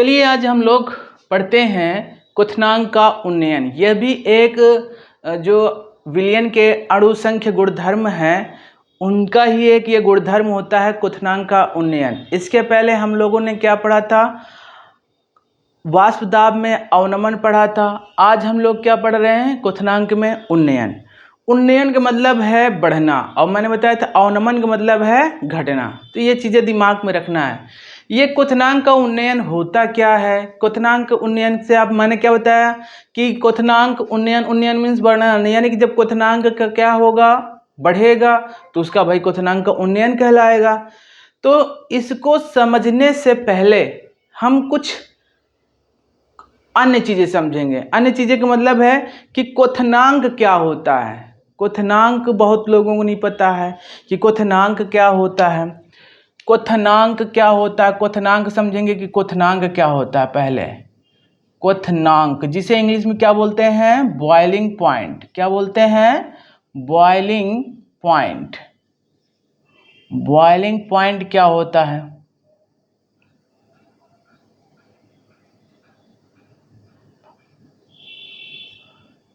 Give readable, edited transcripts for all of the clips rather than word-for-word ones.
चलिए आज हम लोग पढ़ते हैं क्वथनांक का उन्नयन। यह भी एक जो विलयन के अणुसंख्य गुणधर्म है उनका ही एक ये गुणधर्म होता है क्वथनांक का उन्नयन। इसके पहले हम लोगों ने क्या पढ़ा था? वाष्प दाब में अवनमन पढ़ा था। आज हम लोग क्या पढ़ रहे हैं? क्वथनांक में उन्नयन। उन्नयन का मतलब है बढ़ना और मैंने बताया था अवनमन का मतलब है घटना। तो ये चीज़ें दिमाग में रखना है। ये क्वथनांक का उन्नयन होता क्या है? क्वथनांक उन्नयन से आप मैंने क्या बताया कि क्वथनांक उन्नयन, उन्नयन मीन्स बढ़ना, यानी कि जब क्वथनांक का क्या होगा, बढ़ेगा, तो उसका भाई क्वथनांक का उन्नयन कहलाएगा। तो इसको समझने से पहले हम कुछ अन्य चीजें समझेंगे। अन्य चीजें का मतलब है कि क्वथनांक क्या होता है। क्वथनांक बहुत लोगों को नहीं पता है कि क्वथनांक क्या होता है। क्वथनांक क्या होता है? क्वथनांक समझेंगे कि क्वथनांक क्या होता है। पहले क्वथनांक, जिसे इंग्लिश में क्या बोलते हैं? Boiling point. क्या बोलते हैं? Boiling point. बॉइलिंग पॉइंट क्या होता है?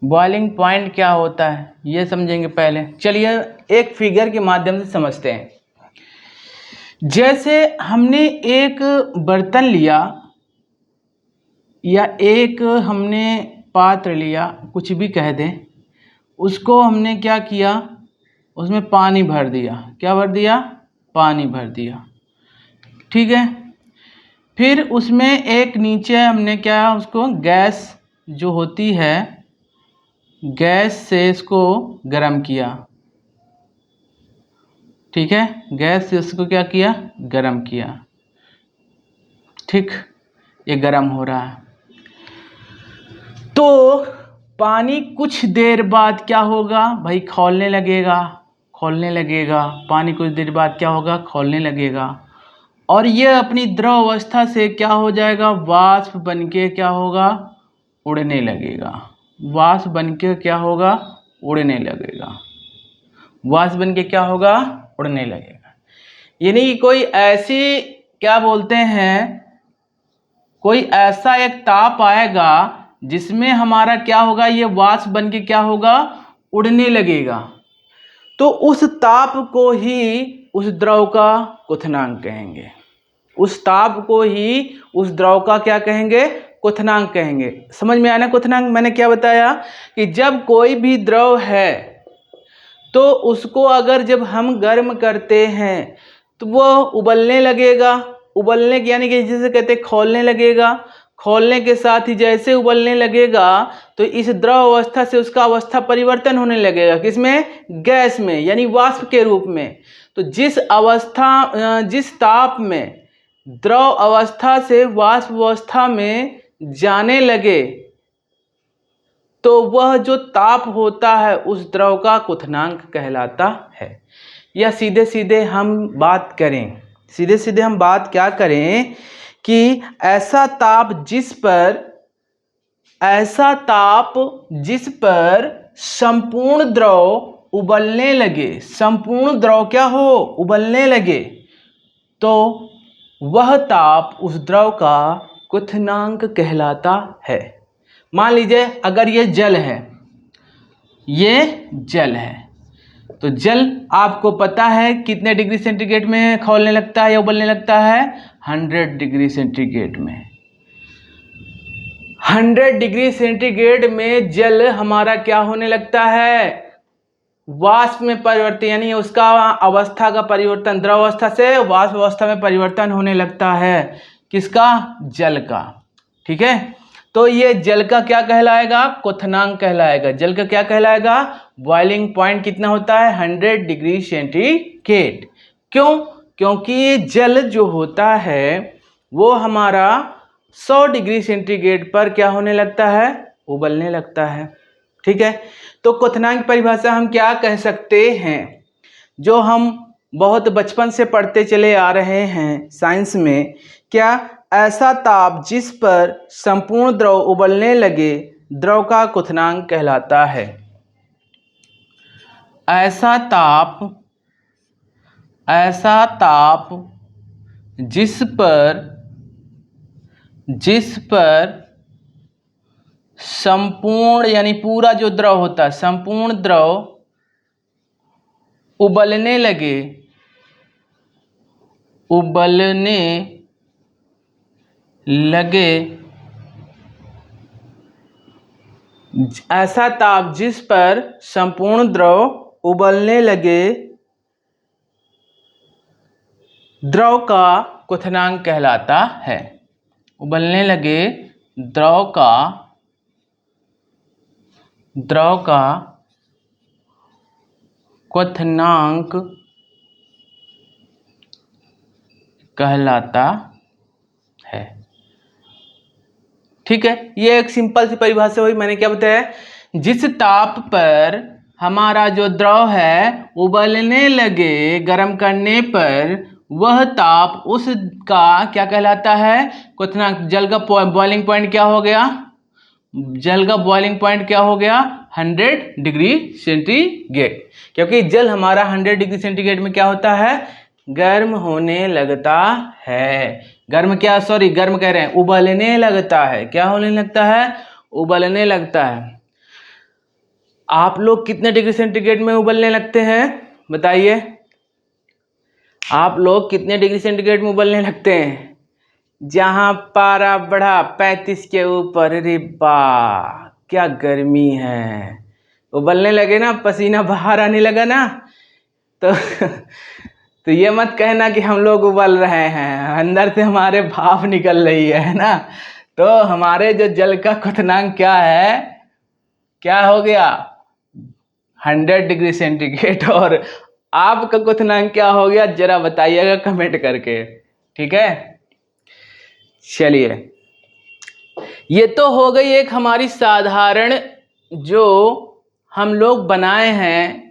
बॉइलिंग पॉइंट क्या होता है ये समझेंगे पहले। चलिए एक फिगर के माध्यम से समझते हैं। जैसे हमने एक बर्तन लिया या एक हमने पात्र लिया, कुछ भी कह दें, उसको हमने क्या किया? उसमें पानी भर दिया। क्या भर दिया? पानी भर दिया। ठीक है। फिर उसमें एक नीचे हमने क्या, उसको गैस जो होती है, गैस से इसको गर्म किया। ठीक है, गैस से इसको क्या किया? गर्म किया। ठीक, ये गर्म हो रहा है। तो पानी कुछ देर बाद क्या होगा भाई? खौलने लगेगा। खौलने लगेगा पानी कुछ देर बाद क्या होगा? खौलने लगेगा। और ये अपनी द्रव अवस्था से क्या हो जाएगा? वाष्प बनके क्या होगा? उड़ने लगेगा। वाष्प बनके क्या होगा? उड़ने लगेगा। वाष्प बनके क्या होगा? उड़ने लगेगा। यानी कि कोई ऐसी, क्या बोलते हैं, कोई ऐसा एक ताप आएगा जिसमें हमारा क्या होगा? ये वाष्प बनके क्या होगा? उड़ने लगेगा। तो उस ताप को ही उस द्रव का क्वथनांक कहेंगे। उस ताप को ही उस द्रव का क्या कहेंगे? क्वथनांक कहेंगे। समझ में आया ना? क्वथनांक मैंने क्या बताया कि जब कोई भी द्रव है तो उसको अगर जब हम गर्म करते हैं तो वो उबलने लगेगा। उबलने यानी कि जिसे कहते हैं खौलने लगेगा। खौलने के साथ ही जैसे उबलने लगेगा तो इस द्रव अवस्था से उसका अवस्था परिवर्तन होने लगेगा। किसमें? गैस में, यानी वाष्प के रूप में। तो जिस ताप में द्रव अवस्था से वाष्प अवस्था में जाने लगे तो वह जो ताप होता है उस द्रव का क्वथनांक कहलाता है। या सीधे सीधे हम बात करें, सीधे सीधे हम बात क्या करें कि ऐसा ताप जिस पर संपूर्ण द्रव उबलने लगे, संपूर्ण द्रव क्या हो? उबलने लगे, तो वह ताप उस द्रव का क्वथनांक कहलाता है। मान लीजिए अगर ये जल है, ये जल है, तो जल आपको पता है कितने डिग्री सेंटीग्रेड में खौलने लगता है या उबलने लगता है? 100 डिग्री सेंटीग्रेड में। 100 डिग्री सेंटीग्रेड में जल हमारा क्या होने लगता है? वाष्प में परिवर्तन, यानी उसका अवस्था का परिवर्तन, द्रव अवस्था से वाष्प अवस्था में परिवर्तन होने लगता है। किसका? जल का। ठीक है, तो ये जल का क्या कहलाएगा? क्वथनांक कहलाएगा। जल का क्या कहलाएगा? बॉइलिंग पॉइंट कितना होता है? 100 डिग्री सेंटीग्रेड। क्यों? क्योंकि ये जल जो होता है वो हमारा 100 डिग्री सेंटीग्रेड पर क्या होने लगता है? उबलने लगता है। ठीक है, तो क्वथनांक परिभाषा हम क्या कह सकते हैं, जो हम बहुत बचपन से पढ़ते चले आ रहे हैं साइंस में? क्या? ऐसा ताप जिस पर संपूर्ण द्रव उबलने लगे, द्रव का क्वथनांक कहलाता है। ऐसा ताप जिस पर जिस पर संपूर्ण यानी पूरा जो द्रव होता है, संपूर्ण द्रव उबलने लगे, ऐसा ताप जिस पर संपूर्ण द्रव उबलने लगे, द्रव का क्वथनांक कहलाता है। उबलने लगे द्रव का क्वथनांक कहलाता है। ठीक है, ये एक सिंपल सी परिभाषा हुई। मैंने क्या बताया, जिस ताप पर हमारा जो द्रव है उबलने लगे गर्म करने पर, वह ताप उसका क्या कहलाता है, क्वथनांक। जल का बॉइलिंग पॉइंट क्या हो गया, जल का बॉइलिंग पॉइंट क्या हो गया, 100 डिग्री सेंटीग्रेड। क्योंकि जल हमारा 100 डिग्री सेंटीग्रेड में क्या होता है, गर्म होने लगता है। गर्म कह रहे हैं, उबलने लगता है। क्या होने लगता है, उबलने लगता है। आप लोग कितने डिग्री सेंटीग्रेड में उबलने लगते हैं, बताइए। आप लोग कितने डिग्री सेंटीग्रेड में उबलने लगते हैं? जहां पारा बढ़ा 35 के ऊपर, अरे वाह क्या गर्मी है, उबलने लगे ना, पसीना बाहर आने लगा ना, तो ये मत कहना कि हम लोग उबल रहे हैं, अंदर से हमारे भाप निकल रही है ना। तो हमारे जो जल का क्वथनांक क्या है, क्या हो गया, 100 डिग्री सेंटीग्रेड। और आपका क्वथनांक क्या हो गया, जरा बताइएगा कमेंट करके। ठीक है, चलिए, ये तो हो गई एक हमारी साधारण जो हम लोग बनाए हैं,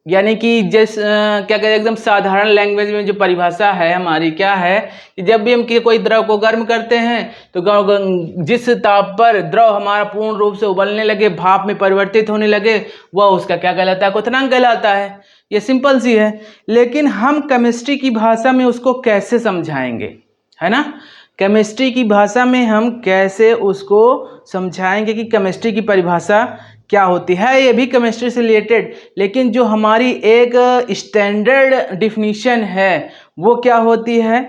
यानी कि क्या कहते हैं, एकदम साधारण लैंग्वेज में जो परिभाषा है हमारी, क्या है कि जब भी हम कोई द्रव को गर्म करते हैं तो जिस ताप पर द्रव हमारा पूर्ण रूप से उबलने लगे, भाप में परिवर्तित होने लगे, वह उसका क्या कहलाता है, क्वथनांक कहलाता है। ये सिंपल सी है, लेकिन हम केमिस्ट्री की भाषा में उसको कैसे समझाएंगे, है ना। केमिस्ट्री की भाषा में हम कैसे उसको समझाएंगे कि केमिस्ट्री की परिभाषा क्या होती है। ये भी केमिस्ट्री से रिलेटेड, लेकिन जो हमारी एक स्टैंडर्ड डिफिनीशन है वो क्या होती है,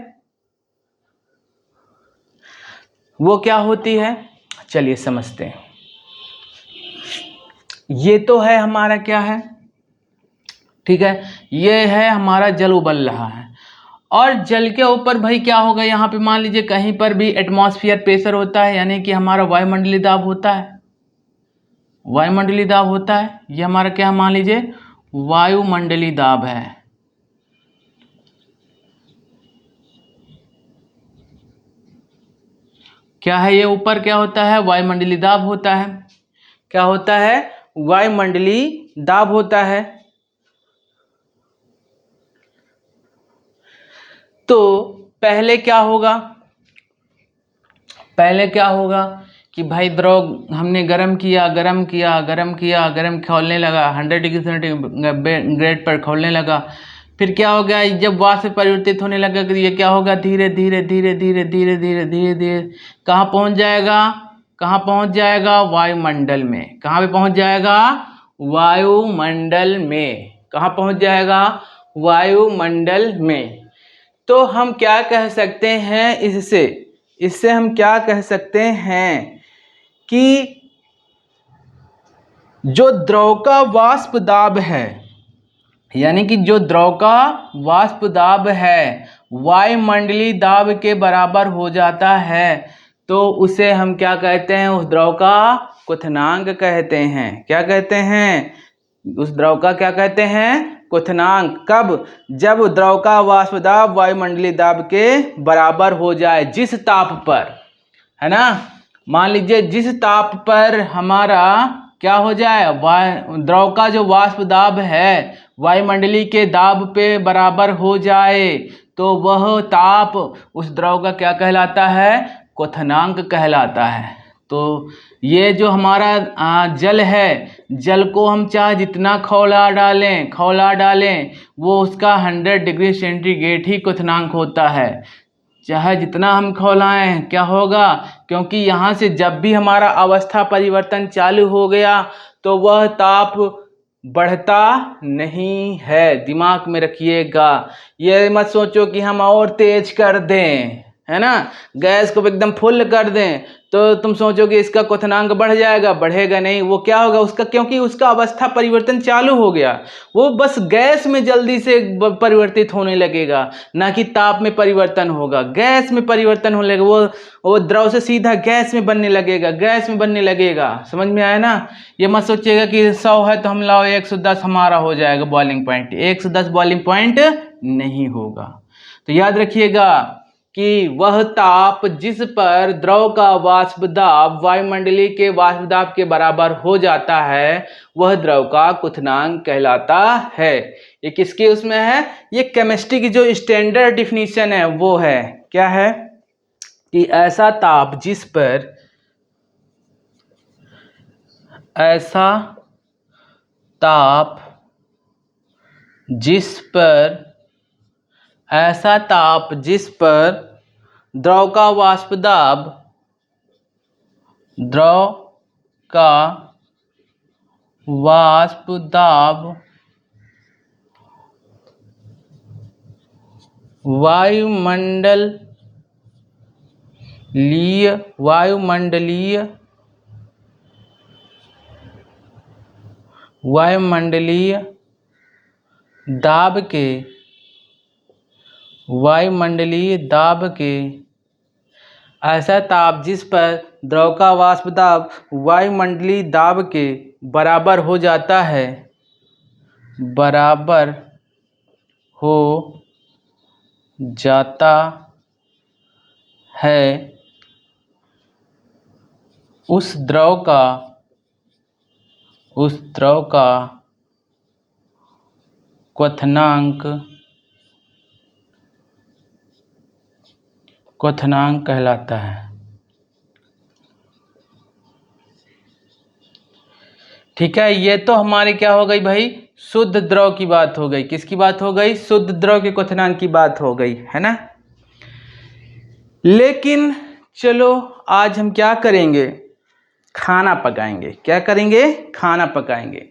वो क्या होती है, चलिए समझते हैं। ये तो है हमारा क्या है, ठीक है, ये है हमारा जल उबल रहा है, और जल के ऊपर भाई क्या होगा, यहाँ पे मान लीजिए कहीं पर भी एटमॉस्फेयर प्रेशर होता है, यानी कि हमारा वायुमंडलीय दाब होता है, वायुमंडलीय दाब होता है। ये हमारा क्या मान लीजिए वायुमंडलीय दाब है। क्या है ये ऊपर, क्या होता है, वायुमंडलीय दाब होता है। क्या होता है, वायुमंडलीय दाब होता है। तो पहले क्या होगा, पहले क्या होगा कि भाई द्रव हमने गर्म किया, खौलने लगा, 100 डिग्री सेंटीग्रेड पर खौलने लगा। फिर क्या हो गया, जब वाष्प परिवर्तित होने लगा तो ये क्या होगा, धीरे धीरे धीरे धीरे धीरे धीरे धीरे धीरे कहाँ पहुँच जाएगा, कहाँ पहुँच जाएगा, वायुमंडल में। कहाँ पे पहुँच जाएगा, वायुमंडल में। कहाँ पहुँच जाएगा, वायुमंडल में। तो हम क्या कह सकते हैं इससे हम क्या कह सकते हैं कि जो द्रव का वाष्प दाब है, यानी कि जो द्रव का वाष्प दाब है वायुमंडलीय दाब के बराबर हो जाता है, तो उसे हम क्या कहते हैं, उस द्रव का क्वथनांक कहते हैं। क्या कहते हैं, उस द्रव का क्या कहते हैं, क्वथनांक। कब, जब द्रव का वाष्प दाब वायुमंडलीय दाब के बराबर हो जाए, जिस ताप पर, है ना। मान लीजिए जिस ताप पर हमारा क्या हो जाए, द्रव का जो वाष्प दाब है वायुमंडलीय के दाब पे बराबर हो जाए, तो वह ताप उस द्रव का क्या कहलाता है, क्वथनांक कहलाता है। तो ये जो हमारा जल है, जल को हम चाहे जितना खौला डालें वो उसका 100 डिग्री सेंटीग्रेड ही क्वथनांक होता है। चाहे जितना हम खौलाएं क्या होगा, क्योंकि यहाँ से जब भी हमारा अवस्था परिवर्तन चालू हो गया तो वह ताप बढ़ता नहीं है। दिमाग में रखिएगा, ये मत सोचो कि हम और तेज कर दें, है ना, गैस को एकदम फुल कर दें तो तुम सोचोगे इसका क्वथनांक बढ़ जाएगा, बढ़ेगा नहीं। वो क्या होगा उसका, क्योंकि उसका अवस्था परिवर्तन चालू हो गया, वो बस गैस में जल्दी से परिवर्तित होने लगेगा, ना कि ताप में परिवर्तन होगा। गैस में परिवर्तन होने लगेगा, वो द्रव से सीधा गैस में बनने लगेगा, गैस में बनने लगेगा। समझ में आया ना। ये मत सोचिएगा कि 100 है तो हम लाओ 110 हमारा हो जाएगा बॉइलिंग पॉइंट। 110 बॉइलिंग पॉइंट नहीं होगा। तो याद रखिएगा कि वह ताप जिस पर द्रव का वाष्प दाब वायुमंडलीय के वाष्प दाब के बराबर हो जाता है वह द्रव का क्वथनांक कहलाता है। ये किसके उसमें है, ये केमिस्ट्री की जो स्टैंडर्ड डिफिनीशन है वो है, क्या है कि ऐसा ताप जिस पर द्रव का वाष्प दाब वायुमंडलीय दाब के ऐसा ताप जिस पर द्रव का वाष्प दाब वायुमंडलीय दाब के बराबर हो जाता है उस द्रव का क्वथनांक कहलाता है। ठीक है, ये तो हमारे क्या हो गई भाई, शुद्ध द्रव की बात हो गई। किसकी बात हो गई, शुद्ध द्रव के क्वथनांक की बात हो गई, है ना। लेकिन चलो आज हम क्या करेंगे, खाना पकाएंगे। क्या करेंगे, खाना पकाएंगे।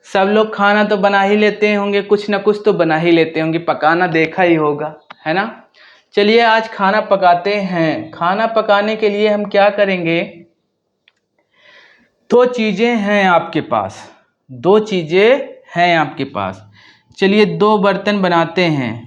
सब लोग खाना तो बना ही लेते होंगे, कुछ ना कुछ तो बना ही लेते होंगे, पकाना देखा ही होगा, है ना। चलिए आज खाना पकाते हैं। खाना पकाने के लिए हम क्या करेंगे, दो चीजें हैं आपके पास। चलिए 2 बर्तन बनाते हैं।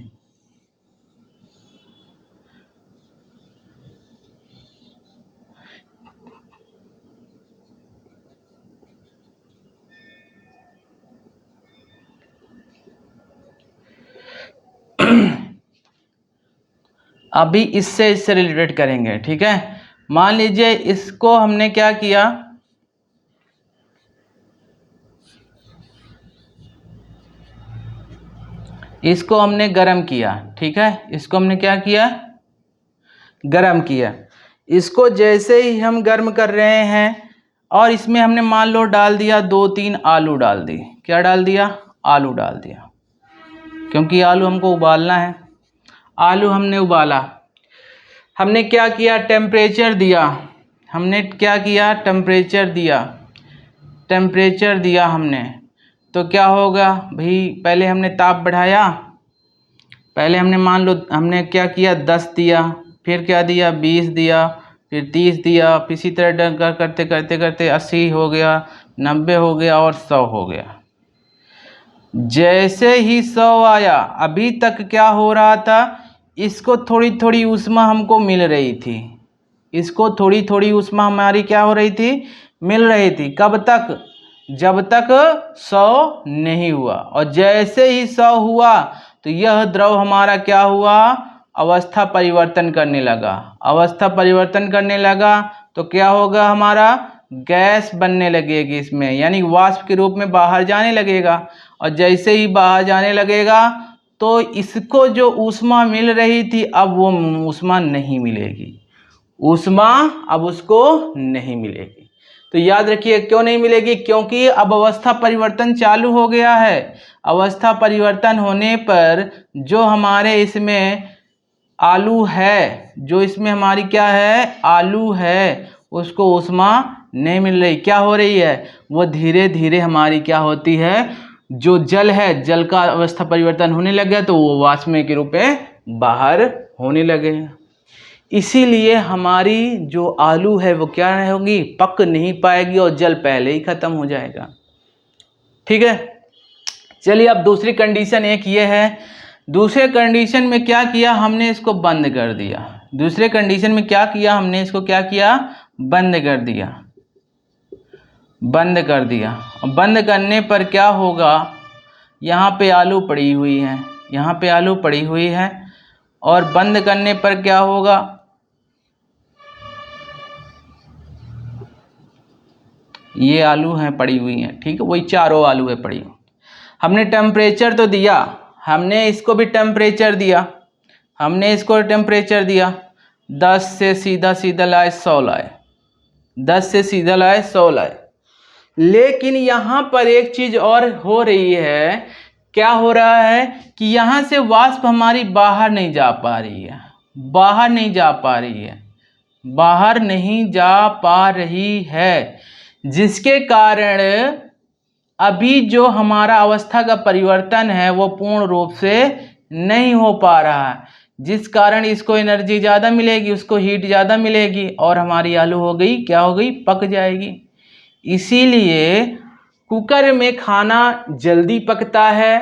अभी इससे रिलेटेड करेंगे, ठीक है। मान लीजिए इसको हमने क्या किया, इसको हमने गरम किया, ठीक है। इसको हमने क्या किया, गरम किया। इसको जैसे ही हम गर्म कर रहे हैं और इसमें हमने मान लो डाल दिया 2-3 आलू डाल दी। क्या डाल दिया, आलू डाल दिया, क्योंकि आलू हमको उबालना है। आलू हमने उबाला, हमने क्या किया, टेम्परेचर दिया। हमने क्या किया, टेम्परेचर दिया हमने। तो क्या होगा भाई, पहले हमने ताप बढ़ाया, पहले हमने मान लो हमने क्या किया 10 दिया, फिर क्या दिया 20 दिया, फिर 30 दिया, फिर इसी तरह करते करते करते 80 हो गया, 90 हो गया और 100 हो गया। जैसे ही 100 आया, अभी तक क्या हो रहा था, इसको थोड़ी थोड़ी ऊष्मा हमको मिल रही थी। इसको थोड़ी थोड़ी ऊष्मा हमारी क्या हो रही थी, मिल रही थी। कब तक, जब तक 100 नहीं हुआ। और जैसे ही 100 हुआ तो यह द्रव हमारा क्या हुआ, अवस्था परिवर्तन करने लगा। अवस्था परिवर्तन करने लगा तो क्या होगा, हमारा गैस बनने लगेगी इसमें, यानी वाष्प के रूप में बाहर जाने लगेगा। और जैसे ही बाहर जाने लगेगा तो इसको जो ऊष्मा मिल रही थी अब वो ऊष्मा नहीं मिलेगी, ऊष्मा अब उसको नहीं मिलेगी। तो याद रखिए क्यों नहीं मिलेगी, क्योंकि अब अवस्था परिवर्तन चालू हो गया है। अवस्था परिवर्तन होने पर जो हमारे इसमें आलू है, जो इसमें हमारी क्या है, आलू है, उसको ऊष्मा नहीं मिल रही, क्या हो रही है, वो धीरे धीरे हमारी क्या होती है, जो जल है, जल का अवस्था परिवर्तन होने लग गया तो वो वाष्प में के रूप में बाहर होने लगे। इसीलिए हमारी जो आलू है वो क्या होगी, पक नहीं पाएगी और जल पहले ही खत्म हो जाएगा। ठीक है, चलिए अब दूसरी कंडीशन एक ये है। दूसरे कंडीशन में क्या किया हमने, इसको बंद कर दिया। दूसरे कंडीशन में क्या किया हमने, इसको क्या किया, बंद कर दिया। बंद कर दिया, बंद करने पर क्या होगा, यहाँ पे आलू पड़ी हुई है, यहाँ पे आलू पड़ी हुई है, और बंद करने पर क्या होगा, ये आलू हैं पड़ी हुई हैं, ठीक है, वही चारों आलू है पड़ी हुई। हमने टेम्परेचर तो दिया, हमने इसको भी टेम्परेचर दिया, हमने इसको टेम्परेचर दिया 10 से सीधा सीधा लाए 100 लाए, 10 से सीधा लाए 100 लाए। लेकिन यहाँ पर एक चीज और हो रही है, क्या हो रहा है कि यहाँ से वाष्प हमारी बाहर नहीं जा पा रही है, बाहर नहीं जा पा रही है, बाहर नहीं जा पा रही है, जिसके कारण अभी जो हमारा अवस्था का परिवर्तन है वो पूर्ण रूप से नहीं हो पा रहा है, जिस कारण इसको एनर्जी ज़्यादा मिलेगी, उसको हीट ज़्यादा मिलेगी और हमारी आलू हो गई, क्या हो गई, पक जाएगी। इसीलिए कुकर में खाना जल्दी पकता है,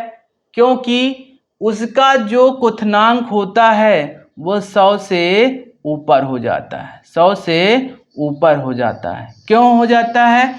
क्योंकि उसका जो क्वथनांक होता है वो 100 से ऊपर हो जाता है, 100 से ऊपर हो जाता है। क्यों हो जाता है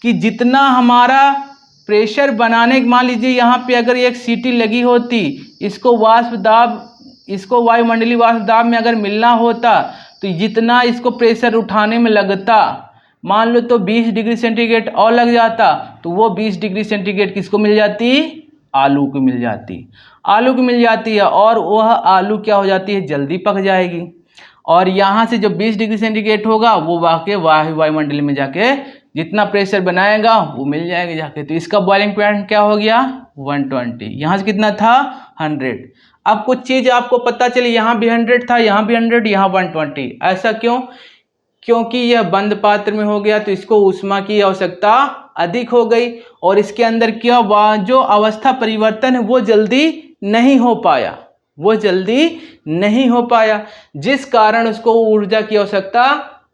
कि जितना हमारा प्रेशर बनाने, मान लीजिए यहाँ पे अगर एक सीटी लगी होती, इसको वाष्प दाब, इसको वायुमंडलीय वाष्प दाब में अगर मिलना होता तो जितना इसको प्रेशर उठाने में लगता, मान लो तो 20 डिग्री सेंटीग्रेड और लग जाता, तो वो 20 डिग्री सेंटीग्रेड किसको मिल जाती, आलू को मिल जाती, आलू को मिल जाती है, और वह आलू क्या हो जाती है, जल्दी पक जाएगी। और यहाँ से जो 20 डिग्री सेंटीग्रेड होगा वो वाके वायुमंडल में जाके जितना प्रेशर बनाएगा वो मिल जाएगा जाके, तो इसका बॉइलिंग पॉइंट क्या हो गया, 120। यहाँ से कितना था, 100। अब कुछ चीज़ आपको पता चली, यहाँ भी 100 था, यहाँ भी 100, यहाँ 120। ऐसा क्यों, क्योंकि यह बंद पात्र में हो गया तो इसको ऊष्मा की आवश्यकता अधिक हो गई, और इसके अंदर क्या हुआ, जो अवस्था परिवर्तन है वो जल्दी नहीं हो पाया, वो जल्दी नहीं हो पाया, जिस कारण उसको ऊर्जा की आवश्यकता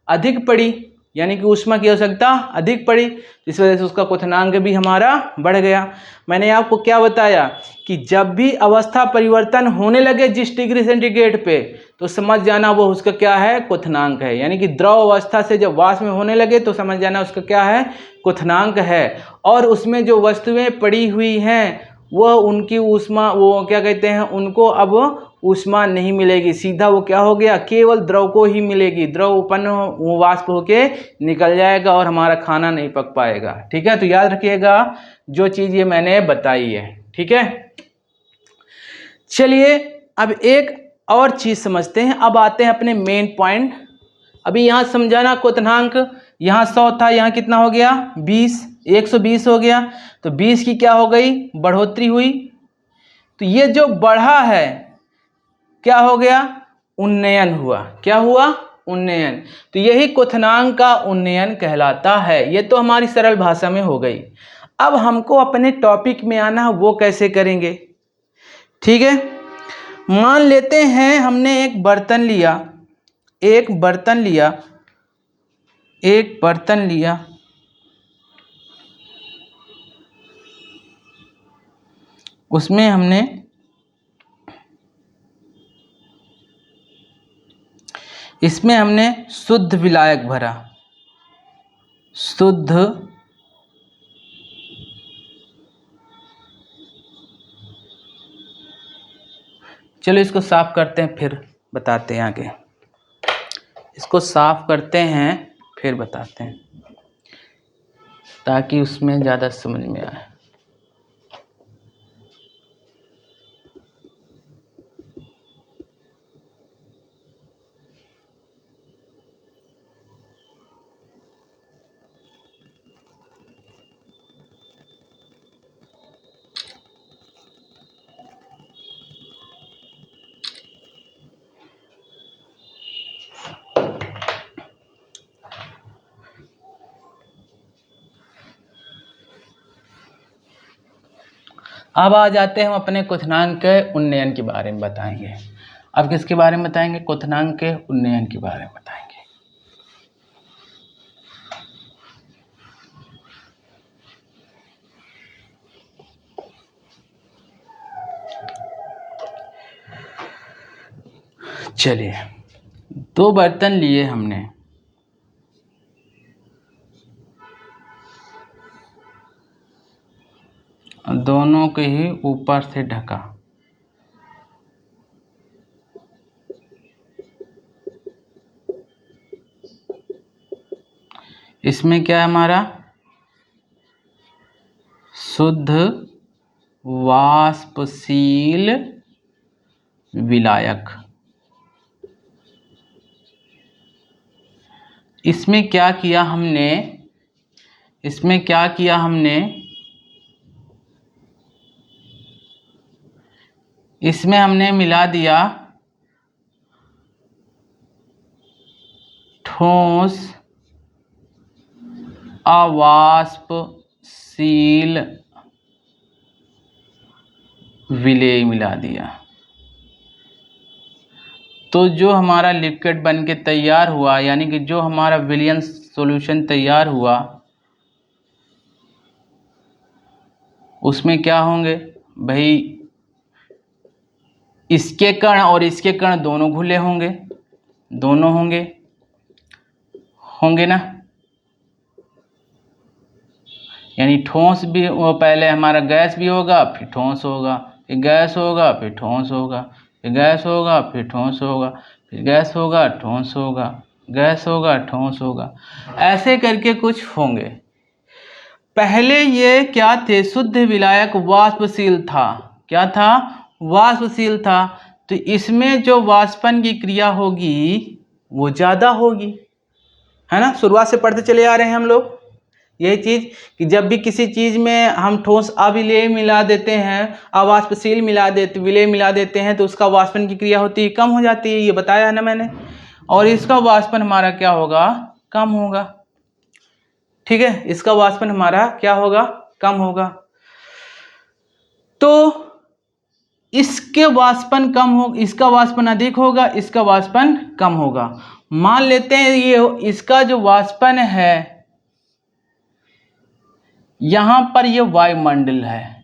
अधिक पड़ी, यानी कि ऊष्मा की आवश्यकता अधिक पड़ी, इस वजह से उसका क्वथनांक भी हमारा बढ़ गया। मैंने आपको क्या बताया कि जब भी अवस्था परिवर्तन होने लगे जिस डिग्री सेंटीग्रेड पे, तो समझ जाना वो उसका क्या है, क्वथनांक है। यानी कि द्रव अवस्था से जब वाष्प में होने लगे तो समझ जाना उसका क्या है, क्वथनांक है। और उसमें जो वस्तुएं पड़ी हुई हैं वह उनकी ऊष्मा, वो क्या कहते हैं, उनको अब ऊष्मा नहीं मिलेगी, सीधा वो क्या हो गया, केवल द्रव को ही मिलेगी, द्रव उत्पन्न वो वाष्प होके निकल जाएगा और हमारा खाना नहीं पक पाएगा। ठीक है, तो याद रखिएगा जो चीज़ ये मैंने बताई है। ठीक है, चलिए अब एक और चीज़ समझते हैं। अब आते हैं अपने मेन पॉइंट। अभी यहाँ समझाना क्वथनांक, यहाँ 100 था, यहाँ कितना हो गया, 20, 120 हो गया, तो 20 की क्या हो गई, बढ़ोतरी हुई, तो ये जो बढ़ा है क्या हो गया, उन्नयन हुआ। क्या हुआ, उन्नयन। तो यही क्वथनांक का उन्नयन कहलाता है। ये तो हमारी सरल भाषा में हो गई। अब हमको अपने टॉपिक में आना, वो कैसे करेंगे। ठीक है, मान लेते हैं हमने एक बर्तन लिया, एक बर्तन लिया, एक बर्तन लिया, उसमें हमने इसमें हमने शुद्ध विलायक भरा, शुद्ध चलो इसको साफ करते हैं फिर बताते हैं आगे। इसको साफ करते हैं फिर बताते हैं ताकि उसमें ज़्यादा समझ में आए। अब आ जाते हैं हम अपने क्वथनांक के उन्नयन के बारे में बताएंगे। अब किसके बारे में बताएंगे? क्वथनांक के उन्नयन के बारे में बताएंगे। चलिए, 2 बर्तन लिए हमने, दोनों के ही ऊपर से ढका। इसमें क्या है हमारा? शुद्ध वाष्पशील विलायक। इसमें क्या किया हमने? इसमें क्या किया हमने? इसमें हमने मिला दिया ठोस अवाष्पशील विलेय मिला दिया। तो जो हमारा लिक्विड बन के तैयार हुआ, यानी कि जो हमारा विलयन सॉल्यूशन तैयार हुआ, उसमें क्या होंगे भाई? इसके कण और इसके कण दोनों घुले होंगे, दोनों होंगे ना। यानी ठोस भी, वो पहले हमारा गैस भी होगा, फिर ठोस होगा, फिर गैस होगा, फिर ठोस होगा, फिर गैस होगा, फिर ठोस होगा, फिर गैस होगा, ठोस होगा, गैस होगा, ठोस होगा, ऐसे करके कुछ होंगे। पहले ये क्या थे? शुद्ध विलायक वाष्पशील था। क्या था? वाष्पशील था। तो इसमें जो वाष्पन की क्रिया होगी वो ज़्यादा होगी, है ना। शुरुआत से पढ़ते चले आ रहे हैं हम लोग यही चीज़ कि जब भी किसी चीज़ में हम ठोस अविलेय मिला देते हैं, अवाष्पशील विलेय मिला देते हैं, तो उसका वाष्पन की क्रिया होती है, कम हो जाती है, ये बताया है ना मैंने। और इसका वाष्पन हमारा क्या होगा? कम होगा। ठीक है, इसका वाष्पन हमारा क्या होगा? कम होगा। तो इसके वाष्पन कम हो, इसका वाष्पन अधिक होगा, इसका वाष्पन कम होगा। मान लेते हैं ये इसका जो वाष्पन है, यहां पर ये वायुमंडल है,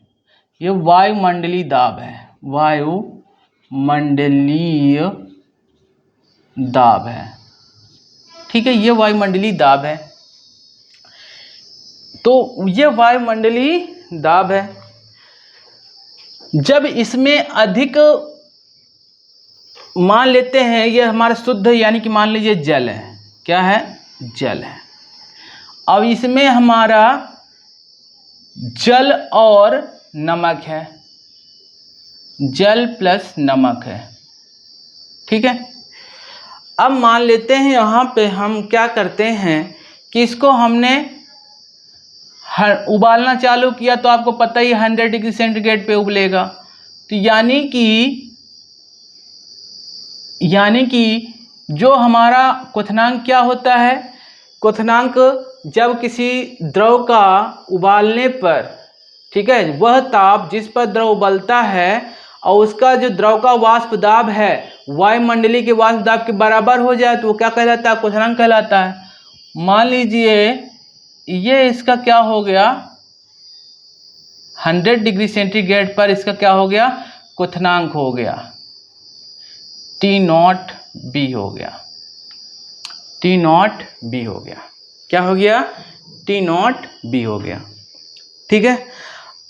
ये वायुमंडलीय दाब है, वायुमंडलीय दाब है। ठीक है, ये वायुमंडलीय दाब है। तो ये वायुमंडलीय दाब है। जब इसमें अधिक, मान लेते हैं ये हमारा शुद्ध, यानी कि मान लीजिए जल है। क्या है? जल है। अब इसमें हमारा जल और नमक है, जल प्लस नमक है। ठीक है, अब मान लेते हैं यहाँ पे हम क्या करते हैं कि इसको हमने उबालना चालू किया, तो आपको पता ही 100 डिग्री सेंटीग्रेड पे उबलेगा। तो यानी कि जो हमारा क्वथनांक क्या होता है? क्वथनांक जब किसी द्रव का उबालने पर, ठीक है, वह ताप जिस पर द्रव उबलता है और उसका जो द्रव का वाष्प दाब है वायुमंडलीय के वाष्प दाब के बराबर हो जाए, तो वो क्या कहलाता है? क्वथनांक कहलाता है। मान लीजिए ये इसका क्या हो गया? 100 डिग्री सेंटीग्रेड पर इसका क्या हो गया? क्वथनांक हो गया T0B हो गया, T0B हो गया। क्या हो गया? T0B हो गया। ठीक है,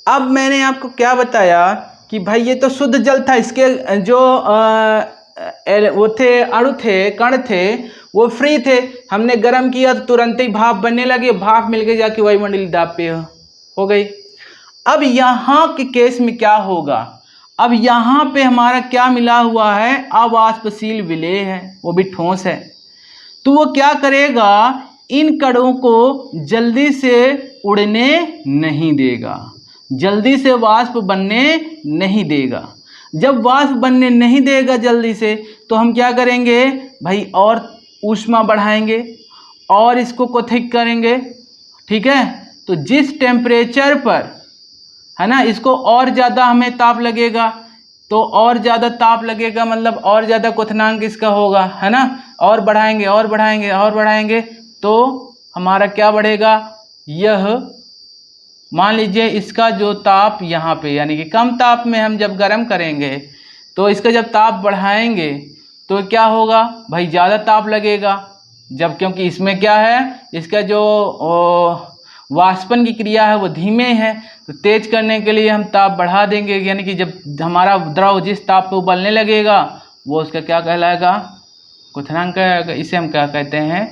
अब मैंने आपको क्या बताया कि भाई ये तो शुद्ध जल था, इसके जो वो थे, अणु थे, कण थे, वो फ्री थे। हमने गर्म किया तो तुरंत ही भाप बनने लगे, भाप मिल के जाके वायुमंडलीय दाब पे हो गई। अब यहाँ के केस में क्या होगा? अब यहाँ पे हमारा क्या मिला हुआ है? अवाष्पशील विलेय है, वो भी ठोस है। तो वो क्या करेगा? इन कणों को जल्दी से उड़ने नहीं देगा, जल्दी से वाष्प बनने नहीं देगा। जब वाष्प बनने नहीं देगा जल्दी से, तो हम क्या करेंगे भाई? और ऊष्मा बढ़ाएंगे और इसको क्वथित करेंगे। ठीक है, तो जिस टेम्परेचर पर है ना, इसको और ज़्यादा हमें ताप लगेगा, तो और ज़्यादा ताप लगेगा मतलब और ज़्यादा क्वथनांक इसका होगा, है ना। और बढ़ाएंगे और बढ़ाएंगे और बढ़ाएंगे तो हमारा क्या बढ़ेगा, यह मान लीजिए इसका जो ताप यहाँ पे यानी कि कम ताप में हम जब गर्म करेंगे तो इसका जब ताप बढ़ाएंगे तो क्या होगा भाई, ज़्यादा ताप लगेगा। जब क्योंकि इसमें क्या है, इसका जो वाष्पन की क्रिया है वो धीमे है, तो तेज करने के लिए हम ताप बढ़ा देंगे, यानी कि जब हमारा द्रव जिस ताप पे उबलने लगेगा वो उसका क्या कहलाएगा, क्वथनांक कहलाएगा। इसे हम क्या कहते हैं,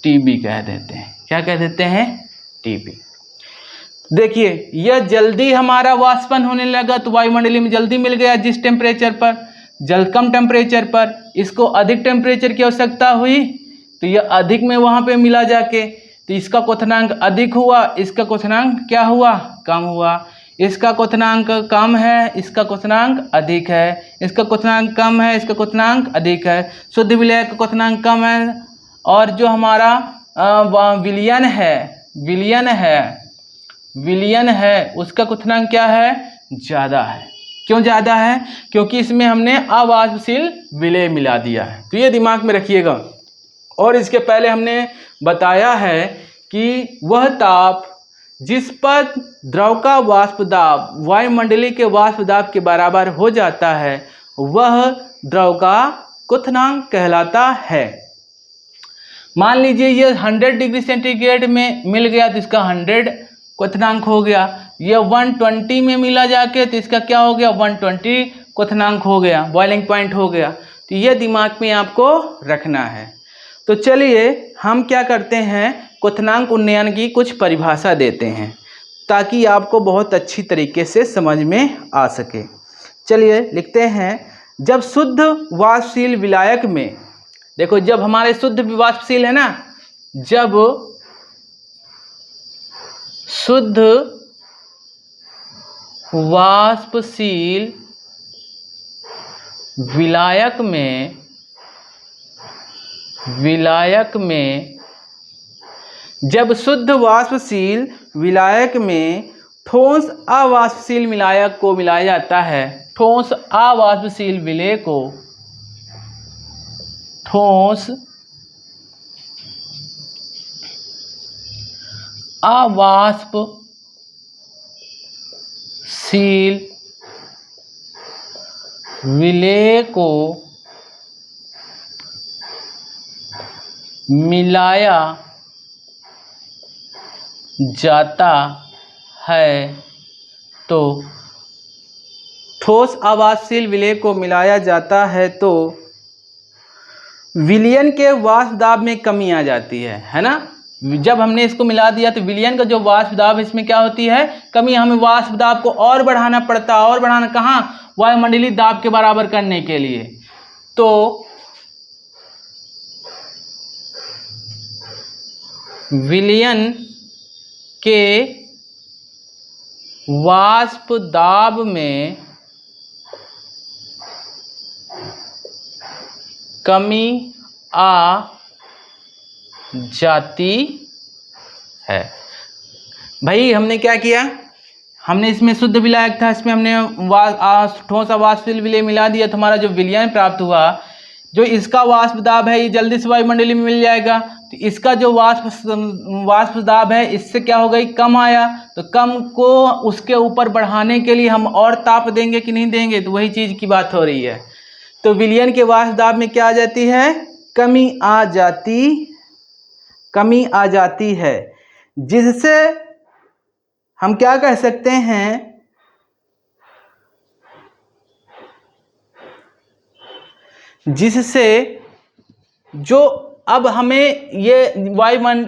टीबी कह देते हैं। क्या कह देते हैं, टीबी। देखिए यह जल्दी हमारा वाष्पन होने लगा तो वायुमंडलीय में जल्दी मिल गया, जिस टेम्परेचर पर कम टेम्परेचर पर इसको अधिक टेम्परेचर की आवश्यकता हुई तो यह अधिक में वहाँ पे मिला जाके, तो इसका क्वथनांक अधिक हुआ, इसका क्वथनांक क्या हुआ, कम हुआ। इसका क्वथनांक कम है, इसका क्वथनांक अधिक है, इसका क्वथनांक कम है, इसका क्वथनांक अधिक है। शुद्ध विलय का क्वथनांक कम है और जो हमारा विलयन है उसका क्वथनांक क्या है, ज़्यादा है। क्यों ज़्यादा है, क्योंकि इसमें हमने अवाष्पशील विलेय मिला दिया है, तो ये दिमाग में रखिएगा। और इसके पहले हमने बताया है कि वह ताप जिस पर द्रव का वाष्प दाब वायुमंडलीय के वाष्प दाब के बराबर हो जाता है वह द्रव का क्वथनांक कहलाता है। मान लीजिए ये 100 डिग्री सेंटीग्रेड में मिल गया तो इसका 100 क्वथनांक हो गया, ये 120 में मिला जाके तो इसका क्या हो गया, 120 क्वथनांक हो गया, बॉइलिंग पॉइंट हो गया। तो ये दिमाग में आपको रखना है। तो चलिए हम क्या करते हैं, क्वथनांक उन्नयन की कुछ परिभाषा देते हैं ताकि आपको बहुत अच्छी तरीके से समझ में आ सके। चलिए लिखते हैं, जब शुद्ध वाष्पशील विलायक में, देखो जब हमारे शुद्ध वाष्पशील है ना, जब शुद्ध वाष्पशील विलायक में जब शुद्ध वाष्पशील विलायक में ठोस अवाष्पशील विलायक को मिलाया जाता है, ठोस अवाष्पशील विलेय को ठोस अवाष्पशील विलेय को मिलाया जाता है तो ठोस अवाष्पशील विलेय को मिलाया जाता है तो विलयन के वाष्प दाब में कमी आ जाती है ना। जब हमने इसको मिला दिया तो विलयन का जो वाष्प दाब इसमें क्या होती है, कमी। हमें वाष्प दाब को और बढ़ाना पड़ता है, और बढ़ाना कहाँ, वायुमंडलीय दाब के बराबर करने के लिए। तो विलयन के वाष्प दाब में कमी आ जाती है। भाई हमने क्या किया, हमने इसमें शुद्ध विलायक था, इसमें हमने ठोस अवाष्पशील विलेय मिला दिया तो हमारा जो विलयन प्राप्त हुआ, जो इसका वाष्प दाब है ये जल्दी से वायुमंडलीय में मिल जाएगा, तो इसका जो वाष्प दाब है इससे क्या हो गई, कम आया। तो कम को उसके ऊपर बढ़ाने के लिए हम और ताप देंगे कि नहीं देंगे, तो वही चीज़ की बात हो रही है। तो विलयन के वाष्प दाब में क्या आ जाती है, कमी आ जाती है, जिससे हम क्या कह सकते हैं, जिससे जो अब हमें ये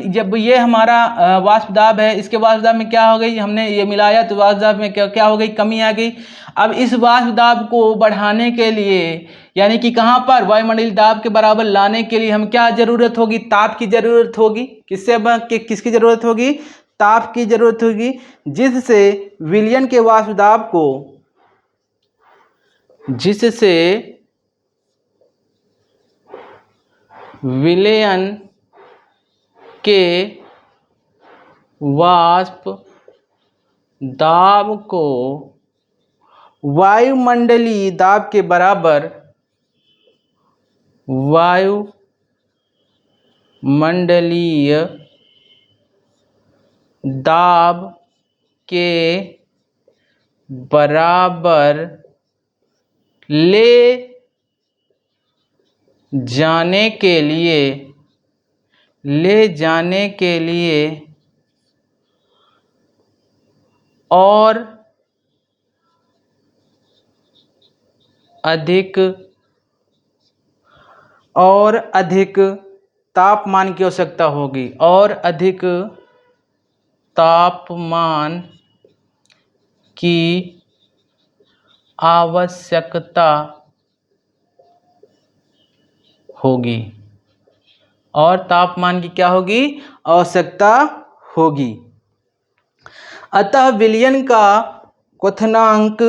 जब ये हमारा वाष्प दाब है, इसके वाष्प दाब में क्या हो गई, हमने ये मिलाया तो वाष्प दाब में क्या हो गई, कमी आ गई। अब इस वाष्प दाब को बढ़ाने के लिए यानी कि कहाँ पर, वायुमंडलीय दाब के बराबर लाने के लिए हम क्या जरूरत होगी, ताप की जरूरत होगी। किसकी जरूरत होगी, ताप की जरूरत होगी, जिससे विलयन के वाष्प दाब को, जिससे विलयन के वाष्प दाब को वायुमंडलीय दाब के बराबर वायुमंडलीय दाब के बराबर ले जाने के लिए और अधिक तापमान की आवश्यकता होगी, और अधिक तापमान की आवश्यकता होगी, और तापमान की क्या होगी? आवश्यकता होगी। अतः विलयन का क्वथनांक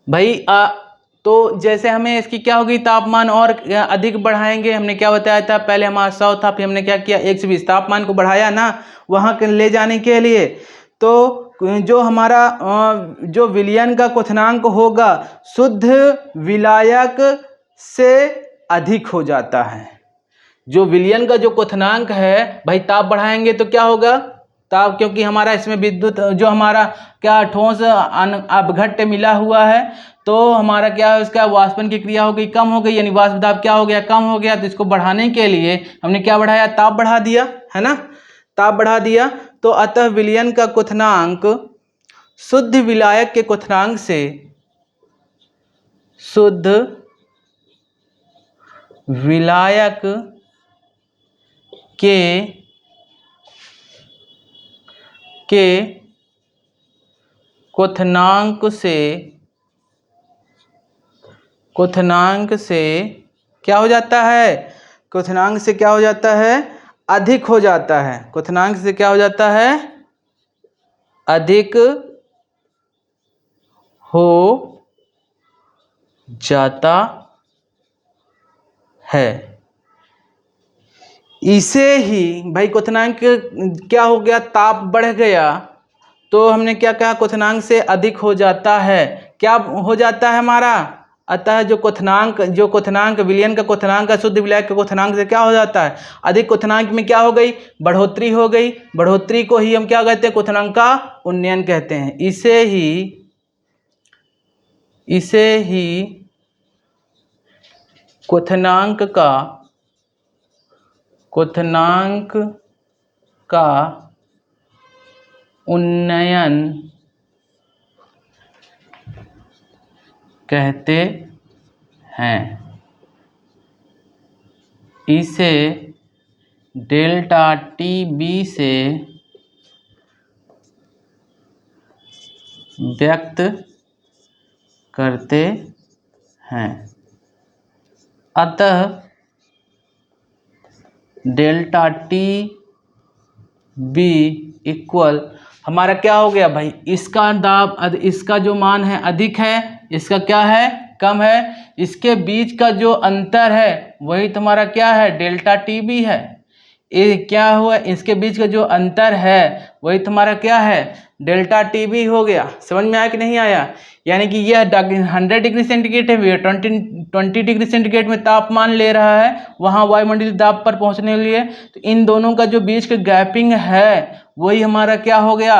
भाई तो जैसे हमें इसकी क्या होगी, तापमान और अधिक बढ़ाएंगे। हमने क्या बताया था, पहले हमारा 100 था, फिर हमने क्या किया 120 तापमान को बढ़ाया ना वहाँ के ले जाने के लिए। तो जो हमारा जो विलयन का क्वथनांक होगा शुद्ध विलायक से अधिक हो जाता है। जो विलयन का जो क्वथनांक है भाई, ताप बढ़ाएंगे तो क्या होगा, ताप, क्योंकि हमारा इसमें विद्युत जो हमारा क्या ठोस अपघट्य मिला हुआ है, तो हमारा क्या है, उसका वाष्पन की क्रिया हो गई, कम हो गई, यानी वाष्प दाब क्या हो गया, कम हो गया। तो इसको बढ़ाने के लिए हमने क्या बढ़ाया, ताप बढ़ा दिया, है ना, ताप बढ़ा दिया। तो अतः विलयन का क्वथनांक शुद्ध विलायक के क्वथनांक से शुद्ध विलायक के क्वथनांक से क्या हो जाता है, क्वथनांक से क्या हो जाता है, अधिक हो जाता है। क्वथनांक से क्या हो जाता है, अधिक हो जाता है। इसे ही भाई क्वथनांक क्या हो गया, ताप बढ़ गया, तो हमने क्या कहा, क्वथनांक से अधिक हो जाता है। क्या हो जाता है हमारा, अतः जो क्वथनांक विलयन का क्वथनांक शुद्ध विलायक के क्वथनांक से क्या हो जाता है, अधिक। क्वथनांक में क्या हो गई, बढ़ोतरी हो गई। बढ़ोतरी को ही हम क्या कहते हैं, क्वथनांक का उन्नयन कहते हैं। इसे ही क्वथनांक का उन्नयन कहते हैं। इसे डेल्टा टी बी से व्यक्त करते हैं। अतः डेल्टा टी बी इक्वल हमारा क्या हो गया भाई, इसका दाब, इसका जो मान है अधिक है, इसका क्या है, कम है। इसके बीच का जो अंतर है वही तुम्हारा क्या है, डेल्टा टी बी है। ये क्या हुआ, इसके बीच का जो अंतर है वही तुम्हारा क्या है, डेल्टा टी बी हो गया। समझ में आया कि नहीं आया? यानी कि यह 100 डिग्री सेंटीग्रेड है, 20 डिग्री सेंटीग्रेड में तापमान ले रहा है वहाँ वायुमंडलीय दाब पर पहुँचने के लिए। तो इन दोनों का जो बीच का गैपिंग है वही हमारा क्या हो गया,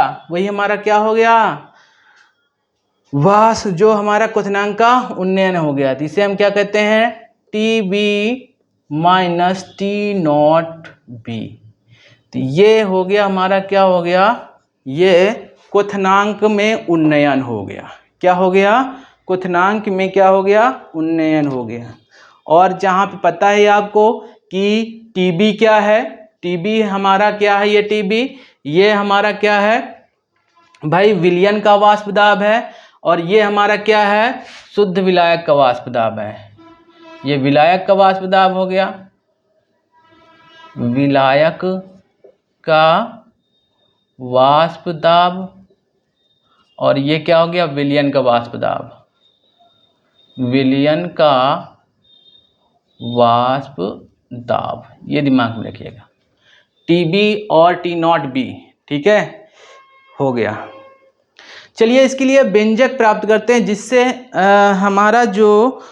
वह जो हमारा क्वथनांक का उन्नयन हो गया। तो इसे हम क्या कहते हैं, T B minus T nought B. तो ये हो गया हमारा, क्या हो गया, ये क्वथनांक में उन्नयन हो गया। क्या हो गया, क्वथनांक में क्या हो गया, उन्नयन हो गया। और जहाँ पे पता है आपको कि टीबी क्या है, टीबी हमारा क्या है, ये टीबी ये हमारा क्या है भाई, विलयन का वाष्प दाब है, और ये हमारा क्या है, शुद्ध विलायक का वाष्प दाब है। ये विलायक का वाष्प दाब हो गया, विलायक का वाष्प दाब, और ये क्या हो गया, विलयन का वाष्प दाब, विलयन का वाष्प दाब, ये दिमाग में रखिएगा, टीबी और टी नॉट बी, ठीक है, हो गया। चलिए इसके लिए व्यंजक प्राप्त करते हैं, जिससे हमारा जो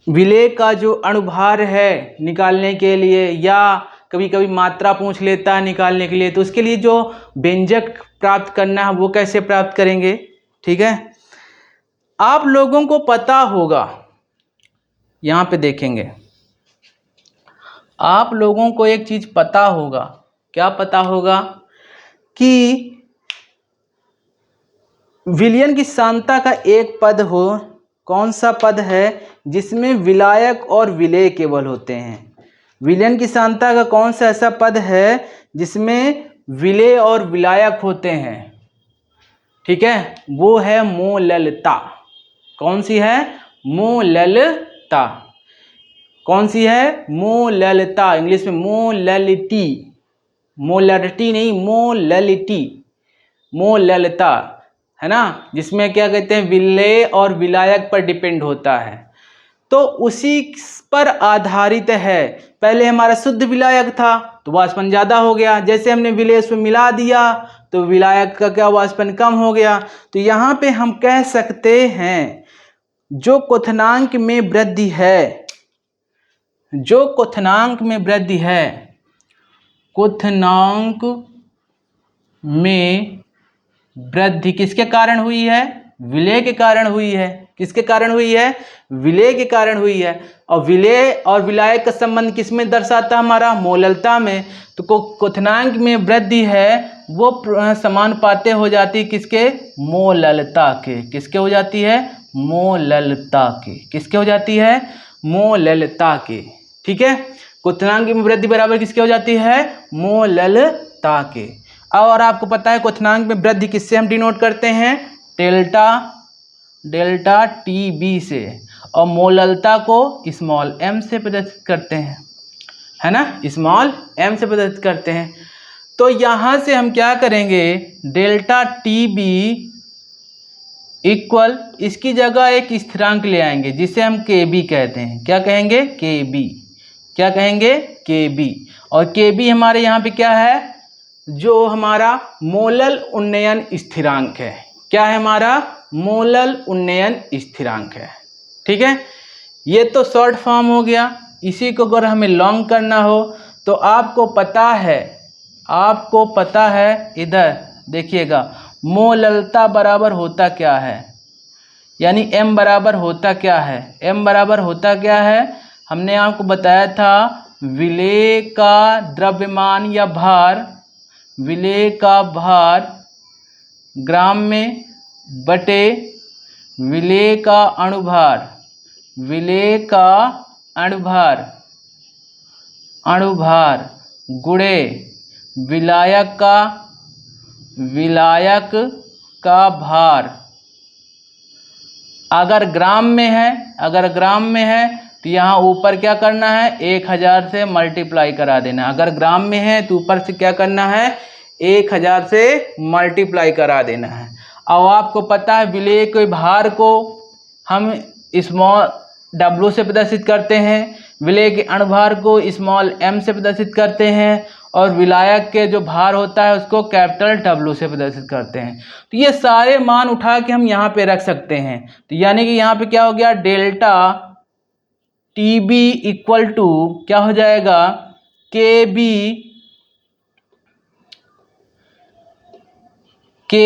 विलेय का जो अणुभार है निकालने के लिए, या कभी कभी मात्रा पूछ लेता है निकालने के लिए, तो उसके लिए जो व्यंजक प्राप्त करना है वो कैसे प्राप्त करेंगे, ठीक है। आप लोगों को पता होगा, यहाँ पे देखेंगे, आप लोगों को एक चीज पता होगा, क्या पता होगा, कि विलयन की सांद्रता का एक पद हो, कौन सा पद है, जिसमें विलायक और विलेय केवल होते हैं। विलयन की सांद्रता का कौन सा ऐसा पद है जिसमें विलेय और विलायक होते हैं, ठीक है, वो है मोललता। कौन सी है, मोललता। कौन सी है, मोललता, इंग्लिश में मोललिटी, मोलरिटी नहीं, मोललिटी, मोललता, है ना, जिसमें क्या कहते हैं, विलेय और विलायक पर डिपेंड होता है। तो उसी पर आधारित है। पहले हमारा शुद्ध विलायक था तो वाष्पन ज़्यादा हो गया, जैसे हमने विलेय उसमें मिला दिया तो विलायक का क्या, वाष्पन कम हो गया। तो यहाँ पे हम कह सकते हैं जो क्वथनांक में वृद्धि है, जो क्वथनांक में वृद्धि है, क्वथनांक में वृद्धि किसके कारण हुई है, विलेय के कारण हुई है। किसके कारण हुई है, विलेय के कारण हुई है। और विलेय और विलायक का संबंध किसमें दर्शाता, हमारा मोललता में। तो क्वथनांक में वृद्धि है वो समानुपाती हो जाती है किसके, मोललता के। किसके हो जाती है, मोललता के। किसके हो जाती है, मोललता के, ठीक है। क्वथनांक में वृद्धि बराबर किसके हो जाती है, मोललता के। और आपको पता है क्वथनांक में वृद्धि किससे हम डिनोट करते हैं, डेल्टा टी बी से, और मोललता को स्मॉल एम से प्रदर्शित करते हैं, है ना, स्मॉल एम से प्रदर्शित करते हैं। तो यहां से हम क्या करेंगे, डेल्टा टी बी इक्वल, इसकी जगह एक स्थिरांक ले आएंगे जिसे हम के बी कहते हैं। क्या कहेंगे, के बी। क्या कहेंगे, के बी। और के बी हमारे यहाँ पे क्या है, जो हमारा मोलल उन्नयन स्थिरांक है। क्या है हमारा, मोलल उन्नयन स्थिरांक है, ठीक है। ये तो शॉर्ट फॉर्म हो गया। इसी को अगर हमें लॉन्ग करना हो तो आपको पता है, आपको पता है, इधर देखिएगा, मोललता बराबर होता क्या है, यानी m बराबर होता क्या है, m बराबर होता क्या है, हमने आपको बताया था, विलेय का द्रव्यमान या भार, विलेय का भार ग्राम में बटे विलेय का अणुभार, विलेय का अणुभार, अणुभार गुणे विलायक का भार। अगर ग्राम में है, अगर ग्राम में है तो यहाँ ऊपर क्या करना है, 1000 से मल्टीप्लाई करा देना। अगर ग्राम में है तो ऊपर से क्या करना है, 1000 से मल्टीप्लाई करा देना है। और आपको पता है विलेय के भार को हम स्मॉल w से प्रदर्शित करते हैं, विलेय के अणुभार को स्मॉल m से प्रदर्शित करते हैं, और विलायक के जो भार होता है उसको कैपिटल W से प्रदर्शित करते हैं। तो ये सारे मान उठा के हम यहाँ पे रख सकते हैं। तो यानी कि यहाँ पे क्या हो गया, delta T B equal to क्या हो जाएगा, K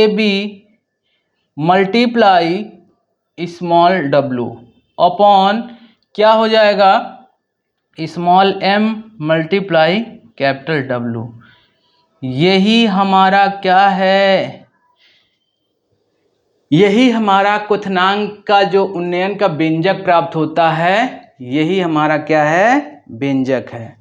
B multiply small w upon क्या हो जाएगा, small m multiply capital W। यही हमारा क्या है, यही हमारा क्वथनांक का जो उन्नयन का व्यंजक प्राप्त होता है, यही हमारा क्या है, व्यंजक है।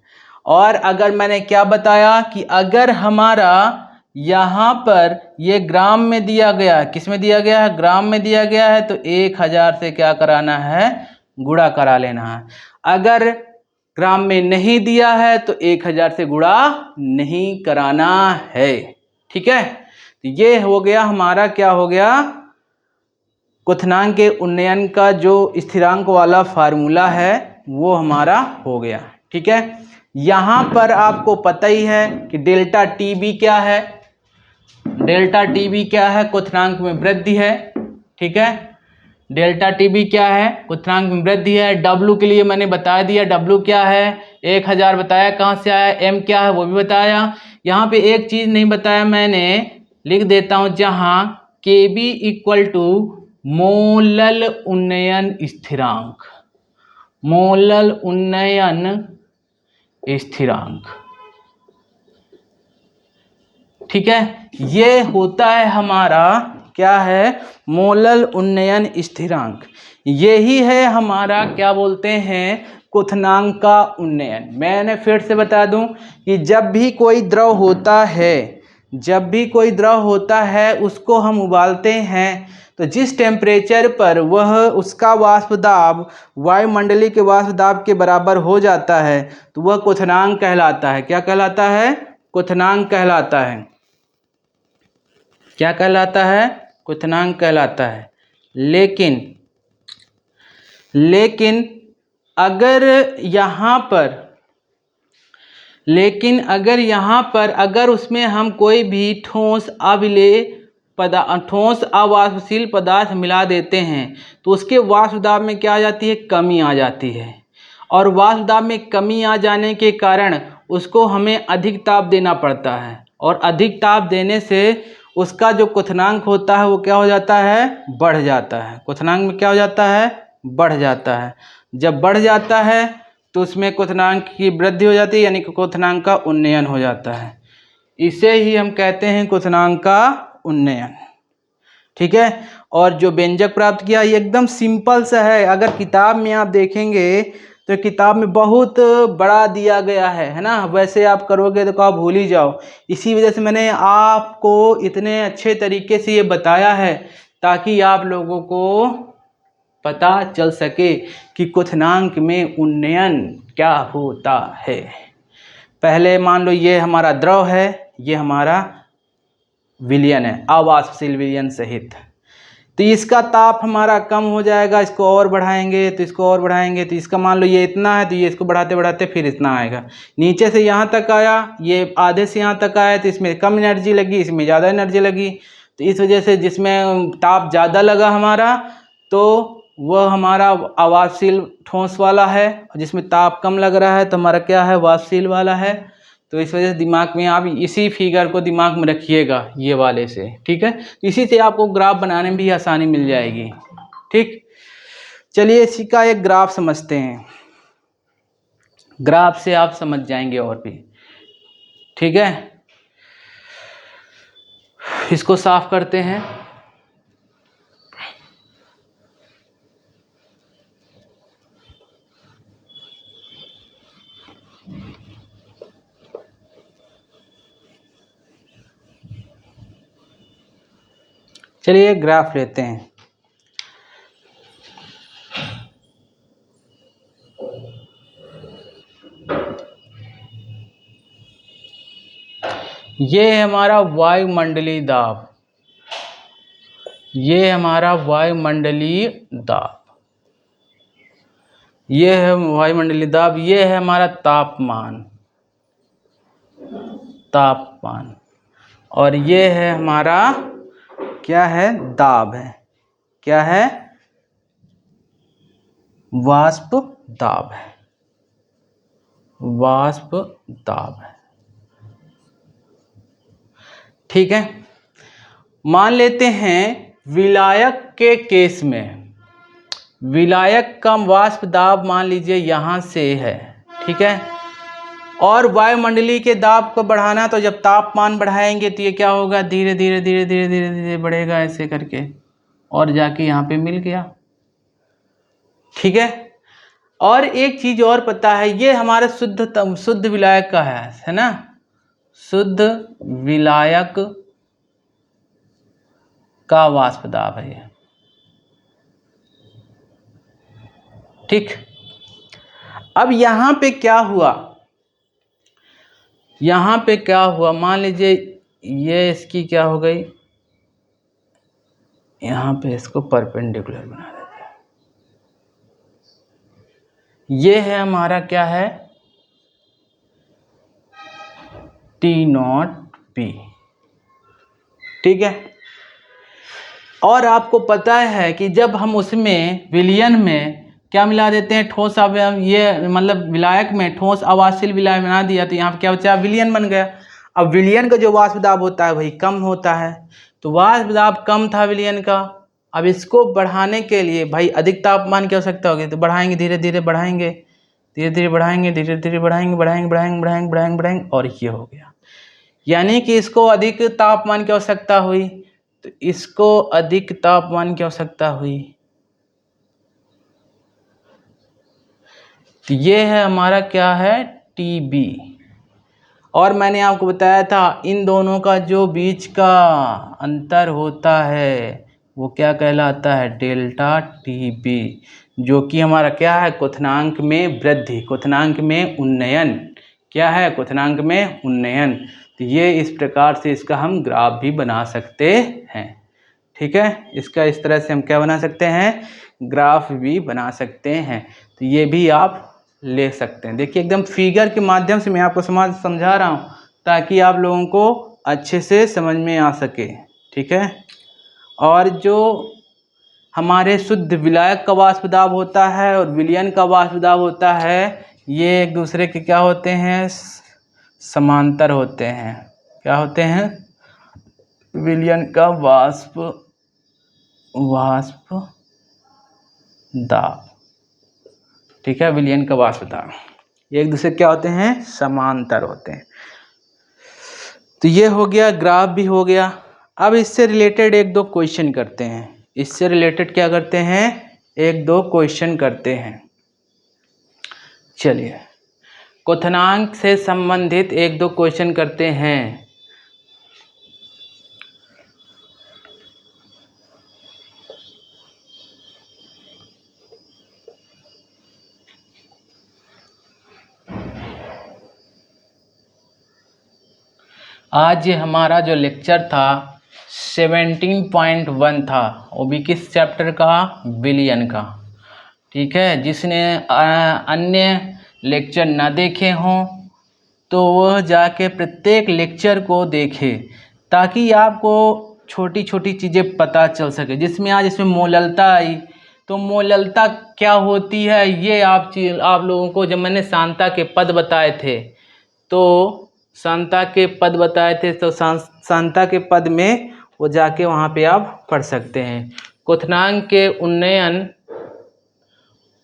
और अगर मैंने क्या बताया कि अगर हमारा यहाँ पर ये ग्राम में दिया गया, किस में दिया गया है, ग्राम में दिया गया है, तो 1000 से क्या कराना है, गुणा करा लेना है। अगर ग्राम में नहीं दिया है तो 1000 से गुणा नहीं कराना है, ठीक है। तो ये हो गया हमारा, क्या हो गया, क्वथनांक के उन्नयन का जो स्थिरांक वाला फार्मूला है वो हमारा हो गया। ठीक है, यहाँ पर आपको पता ही है कि डेल्टा टी बी क्या है, डेल्टा टी बी क्या है, क्वथनांक में वृद्धि है। ठीक है, डेल्टा टी बी क्या है, क्वथनांक में वृद्धि है। डब्लू के लिए मैंने बता दिया, डब्लू क्या है, 1000 बताया, कहाँ से आया, एम क्या है वो भी बताया। यहाँ पे एक चीज नहीं बताया मैंने, लिख देता हूँ, जहाँ के बी इक्वल टू मोलल उन्नयन स्थिरांक, मोलल उन्नयन स्थिरांक। ठीक है, ये होता है हमारा, क्या है, मोलल उन्नयन स्थिरांक। यही है हमारा, क्या बोलते हैं, क्वथनांक का उन्नयन। मैंने फिर से बता दूं कि जब भी कोई द्रव होता है, जब भी कोई द्रव होता है उसको हम उबालते हैं, तो जिस टेम्परेचर पर वह, उसका वाष्प दाब वायुमंडलीय के वाष्प दाब के बराबर हो जाता है, तो वह क्वथनांक कहलाता है। क्या कहलाता है, क्वथनांक कहलाता है। क्या कहलाता है, क्वथनांक कहलाता है। लेकिन अगर यहाँ पर अगर उसमें हम कोई भी ठोस अविलेय पदार्थ, ठोस अवाष्पशील पदार्थ मिला देते हैं, तो उसके वाष्प दाब में क्या आ जाती है, कमी आ जाती है। और वाष्प दाब में कमी आ जाने के कारण उसको हमें अधिक ताप देना पड़ता है, और अधिक ताप देने से उसका जो क्वथनांक होता है वो क्या हो जाता है, बढ़ जाता है। क्वथनांक में क्या हो जाता है, बढ़ जाता है। जब बढ़ जाता है तो उसमें क्वथनांक की वृद्धि हो जाती है, यानी कि क्वथनांक का उन्नयन हो जाता है। इसे ही हम कहते हैं क्वथनांक का उन्नयन। ठीक है, और जो व्यंजक प्राप्त किया ये एकदम सिंपल सा है। अगर किताब में आप देखेंगे तो किताब में बहुत बड़ा दिया गया है ना, वैसे आप करोगे तो आप भूल ही जाओ। इसी वजह से मैंने आपको इतने अच्छे तरीके से ये बताया है, ताकि आप लोगों को पता चल सके कि क्वथनांक में उन्नयन क्या होता है। पहले मान लो ये हमारा द्रव है, ये हमारा विलयन है, अवाष्पशील विलयन सहित। तो इसका ताप हमारा कम हो जाएगा, इसको और बढ़ाएंगे तो इसको और बढ़ाएंगे, तो इसका मान लो ये इतना है तो ये इसको बढ़ाते बढ़ाते फिर इतना आएगा। नीचे से यहाँ तक आया, ये आधे से यहाँ तक आया, तो इसमें कम एनर्जी लगी, इसमें ज़्यादा एनर्जी लगी। तो इस वजह से जिसमें ताप ज़्यादा लगा हमारा, तो वह हमारा अवाष्पशील ठोस वाला है, और जिसमें ताप कम लग रहा है तो हमारा क्या है, वाष्पशील वाला है। तो इस वजह से दिमाग में आप इसी फिगर को दिमाग में रखिएगा, ये वाले से। ठीक है, इसी से आपको ग्राफ बनाने में भी आसानी मिल जाएगी। ठीक, चलिए इसी का एक ग्राफ समझते हैं, ग्राफ से आप समझ जाएंगे और भी। ठीक है, इसको साफ करते हैं। चलिए ग्राफ लेते हैं। ये है हमारा वायुमंडलीय दाब, ये है हमारा वायुमंडलीय दाब, ये है वायुमंडलीय दाब, ये है हमारा तापमान, तापमान, और ये है हमारा क्या है, दाब है। क्या है, वाष्प दाब है, वाष्प दाब है। ठीक है, मान लेते हैं विलायक के केस में, विलायक का वाष्प दाब मान लीजिए यहाँ से है। ठीक है, और वायुमंडलीय के दाब को बढ़ाना, तो जब तापमान बढ़ाएंगे तो ये क्या होगा, धीरे धीरे धीरे धीरे धीरे धीरे बढ़ेगा ऐसे करके, और जाके यहाँ पे मिल गया। ठीक है, और एक चीज और पता है, ये हमारा शुद्ध विलायक का है ना, शुद्ध विलायक का वाष्प दाब है ये। ठीक, अब यहाँ पे क्या हुआ, यहाँ पे क्या हुआ, मान लीजिए ये इसकी क्या हो गई, यहाँ पे इसको परपेंडिकुलर बना देते हैं। ये है हमारा क्या है, टी नॉट पी, ठीक है। और आपको पता है कि जब हम उसमें विलयन में क्या मिला देते हैं, ठोस अवयव, ये मतलब विलायक में ठोस अवाशील विलायक बना दिया, तो यहाँ पे क्या बचा, विलयन बन गया। अब विलयन का जो वाष्प दाब होता है वही कम होता है, तो वाष्प दाब कम था विलयन का। अब इसको बढ़ाने के लिए भाई अधिक तापमान की आवश्यकता होगी, तो बढ़ाएंगे, धीरे धीरे बढ़ाएंगे, धीरे धीरे बढ़ाएंगे, धीरे धीरे बढ़ाएंगे, बढ़ाएंगे बढ़ाएंगे बढ़ाएंगे बढ़ाएंगे बढ़ाएंगे, और ये हो गया। यानी कि इसको अधिक तापमान की आवश्यकता हुई, तो इसको अधिक तापमान की आवश्यकता हुई, तो ये है हमारा क्या है, टीबी। और मैंने आपको बताया था इन दोनों का जो बीच का अंतर होता है वो क्या कहलाता है, डेल्टा टीबी, जो कि हमारा क्या है, क्वथनांक में वृद्धि, क्वथनांक में उन्नयन, क्या है, क्वथनांक में उन्नयन। तो ये इस प्रकार से इसका हम ग्राफ भी बना सकते हैं, ठीक है। इसका इस तरह से हम क्या बना सकते हैं, ग्राफ भी बना सकते हैं। तो ये भी आप ले सकते हैं। देखिए एकदम फिगर के माध्यम से मैं आपको समझा रहा हूँ ताकि आप लोगों को अच्छे से समझ में आ सके, ठीक है। और जो हमारे शुद्ध विलायक का वाष्प दाब होता है और विलयन का वाष्प दाब होता है, ये एक दूसरे के क्या होते हैं, समांतर होते हैं। क्या होते हैं, विलयन का वाष्प दाब, ठीक है, विलयन का वाष्प दाब, ये एक दूसरे क्या होते हैं, समांतर होते हैं। तो ये हो गया, ग्राफ भी हो गया। अब इससे रिलेटेड एक दो क्वेश्चन करते हैं, इससे रिलेटेड क्या करते हैं, एक दो क्वेश्चन करते हैं। चलिए क्वथनांक से संबंधित एक दो क्वेश्चन करते हैं। आज ये हमारा जो लेक्चर था 17.1 था, वो भी किस चैप्टर का, विलयन का, ठीक है। जिसने अन्य लेक्चर ना देखे हों तो वह जाके प्रत्येक लेक्चर को देखे, ताकि आपको छोटी छोटी चीज़ें पता चल सके। जिसमें आज इसमें मोललता आई, तो मोललता क्या होती है ये आप लोगों को जब मैंने सांता के पद बताए थे, तो सांता के पद बताए थे, तो सांता के पद में वो जाके वहाँ पे आप पढ़ सकते हैं। क्वथनांक के उन्नयन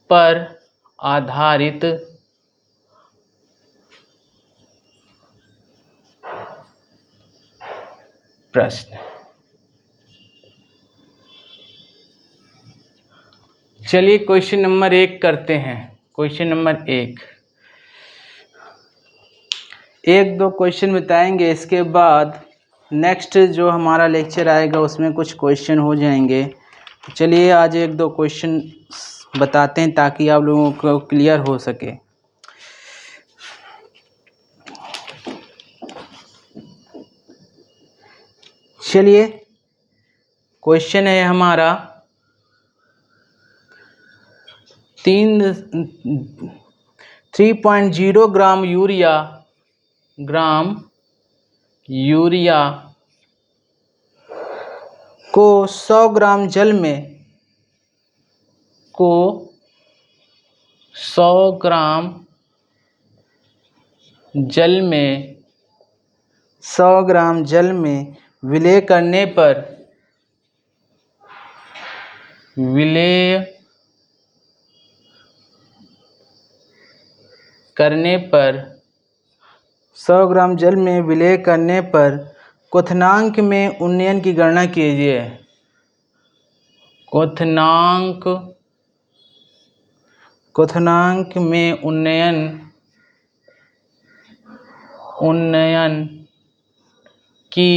पर आधारित प्रश्न। चलिए क्वेश्चन नंबर 1 करते हैं। क्वेश्चन नंबर 1, एक दो क्वेश्चन बताएंगे, इसके बाद नेक्स्ट जो हमारा लेक्चर आएगा उसमें कुछ क्वेश्चन हो जाएंगे। चलिए आज एक दो क्वेश्चन बताते हैं ताकि आप लोगों को क्लियर हो सके। चलिए क्वेश्चन है हमारा 3.0 ग्राम यूरिया को 100 ग्राम जल में 100 ग्राम जल में विलय करने पर 100 ग्राम जल में विलय करने पर क्वथनांक में उन्नयन की गणना कीजिए। क्वथनांक में उन्नयन की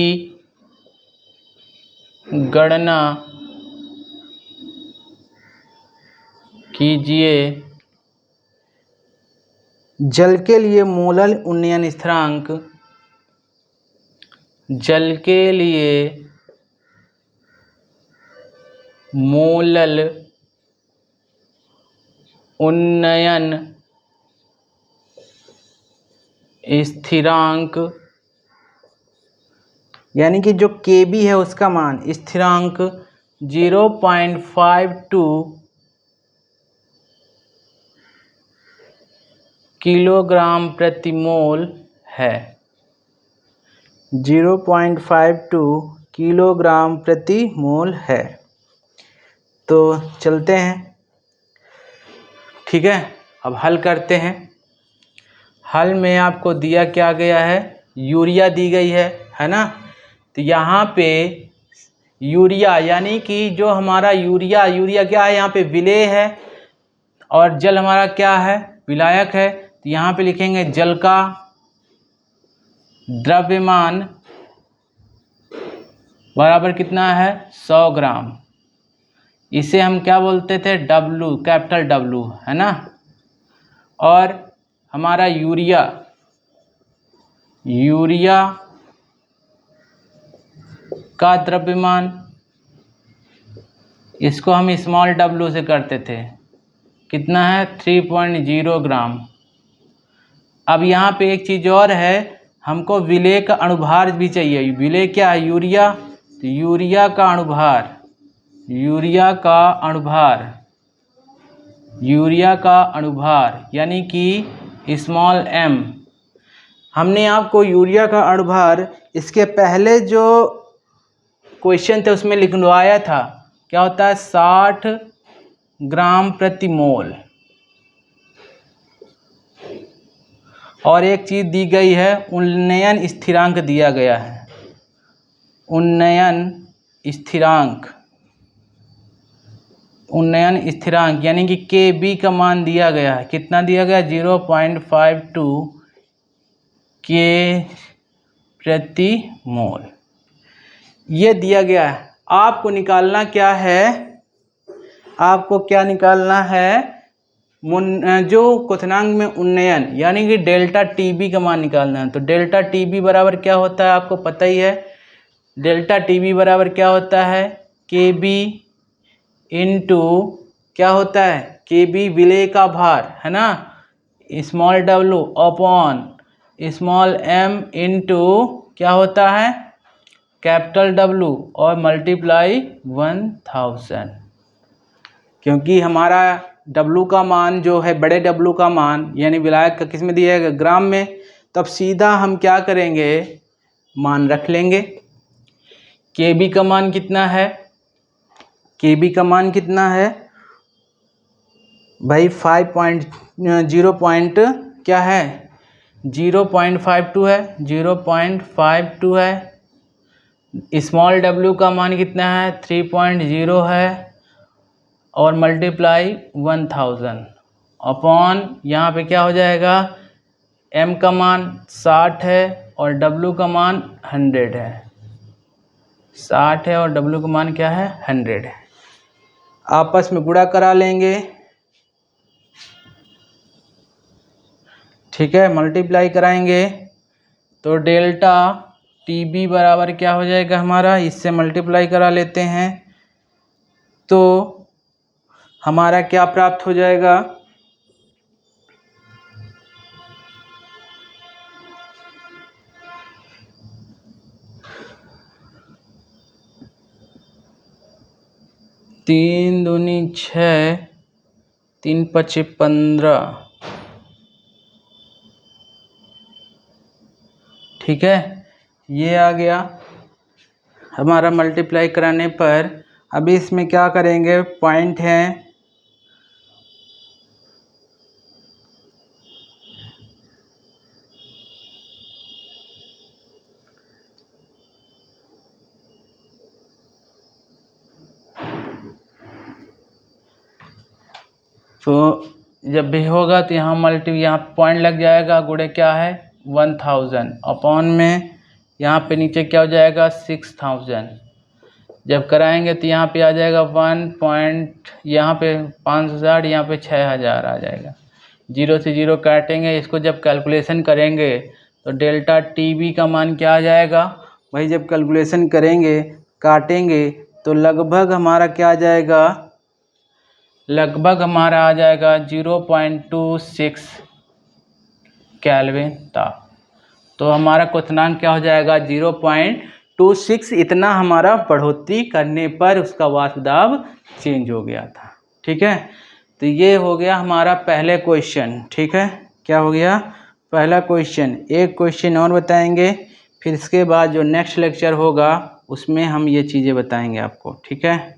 गणना कीजिए। जल के लिए मोलल उन्नयन स्थिरांक जल के लिए मोलल उन्नयन स्थिरांक, यानी कि जो Kb है उसका मान स्थिरांक 0.52 किलोग्राम प्रति मोल है। 0.52 किलोग्राम प्रति मोल है। तो चलते हैं, ठीक है। अब हल करते हैं। हल में आपको दिया क्या गया है, यूरिया दी गई है ना। तो यहाँ पे यूरिया यानी कि जो हमारा यूरिया क्या है, यहाँ पे विलेय है और जल हमारा क्या है, विलायक है। तो यहाँ पे लिखेंगे जल का द्रव्यमान बराबर कितना है, 100 ग्राम। इसे हम क्या बोलते थे, W, कैपिटल W, है ना। और हमारा यूरिया का द्रव्यमान, इसको हम स्मॉल w से करते थे, कितना है, 3.0 ग्राम। अब यहाँ पे एक चीज़ और है, हमको विलेय का अणुभार भी चाहिए। विलेय क्या है, यूरिया। तो यूरिया का अणुभार यानी कि स्मॉल m। हमने आपको यूरिया का अणुभार इसके पहले जो क्वेश्चन थे उसमें लिखवाया था, क्या होता है, 60 ग्राम प्रति मोल। और एक चीज़ दी गई है, उन्नयन स्थिरांक दिया गया है। उन्नयन स्थिरांक यानी कि Kb का मान दिया गया है, कितना दिया गया, 0.52 K प्रति मोल, ये दिया गया है। आपको निकालना क्या है, आपको क्या निकालना है, जो क्वथनांक में उन्नयन यानी कि डेल्टा Tb का मान निकालना है। तो डेल्टा Tb बराबर क्या होता है, आपको पता ही है। डेल्टा Tb बराबर क्या होता है, Kb इंटू क्या होता है, Kb विलेय का भार, है ना, small w upon small m into क्या होता है, कैपिटल W और मल्टीप्लाई 1000। क्योंकि हमारा W का मान जो है, बड़े W का मान यानी विलायक का किस में दिया है, ग्राम में। तब सीधा हम क्या करेंगे, मान रख लेंगे। Kb का मान कितना है, Kb का मान कितना है भाई, 5.0 क्या है, 0.52 है, 0.52 है। स्मॉल w का मान कितना है, 3.0 है और मल्टीप्लाई 1000 अपॉन यहाँ पे क्या हो जाएगा, m का मान 60 है और w का मान 100 है। 60 है और w का मान क्या है, 100 है। आपस में गुणा करा लेंगे, ठीक है, मल्टीप्लाई कराएंगे। तो डेल्टा Tb बराबर क्या हो जाएगा हमारा, इससे मल्टीप्लाई करा लेते हैं तो हमारा क्या प्राप्त हो जाएगा, तीन दूनी 6, 3 पचे 15, ठीक है, ये आ गया हमारा मल्टीप्लाई कराने पर। अभी इसमें क्या करेंगे, पॉइंट है, तो जब भी होगा तो यहाँ पॉइंट लग जाएगा, गुणे क्या है 1000 अपॉन में यहाँ पे नीचे क्या हो जाएगा 6000। जब कराएंगे तो यहाँ पे आ जाएगा 1 पॉइंट, यहाँ पे 5000, यहाँ पे 6000 आ जाएगा। 0 से 0 काटेंगे, इसको जब कैलकुलेशन करेंगे तो डेल्टा Tb का मान क्या आ जाएगा, भाई जब कैलकुलेशन करेंगे, काटेंगे, तो लगभग हमारा क्या आ जाएगा, लगभग हमारा आ जाएगा 0.26 केल्विन ताप। तो हमारा क्वथनांक क्या हो जाएगा, 0.26। इतना हमारा बढ़ोतरी करने पर उसका वाष्प दाब चेंज हो गया था। ठीक है, तो ये हो गया हमारा पहले क्वेश्चन। ठीक है, क्या हो गया, पहला क्वेश्चन। एक क्वेश्चन और बताएंगे, फिर इसके बाद जो नेक्स्ट लेक्चर होगा उसमें हम ये चीज़ें बताएंगे आपको। ठीक है,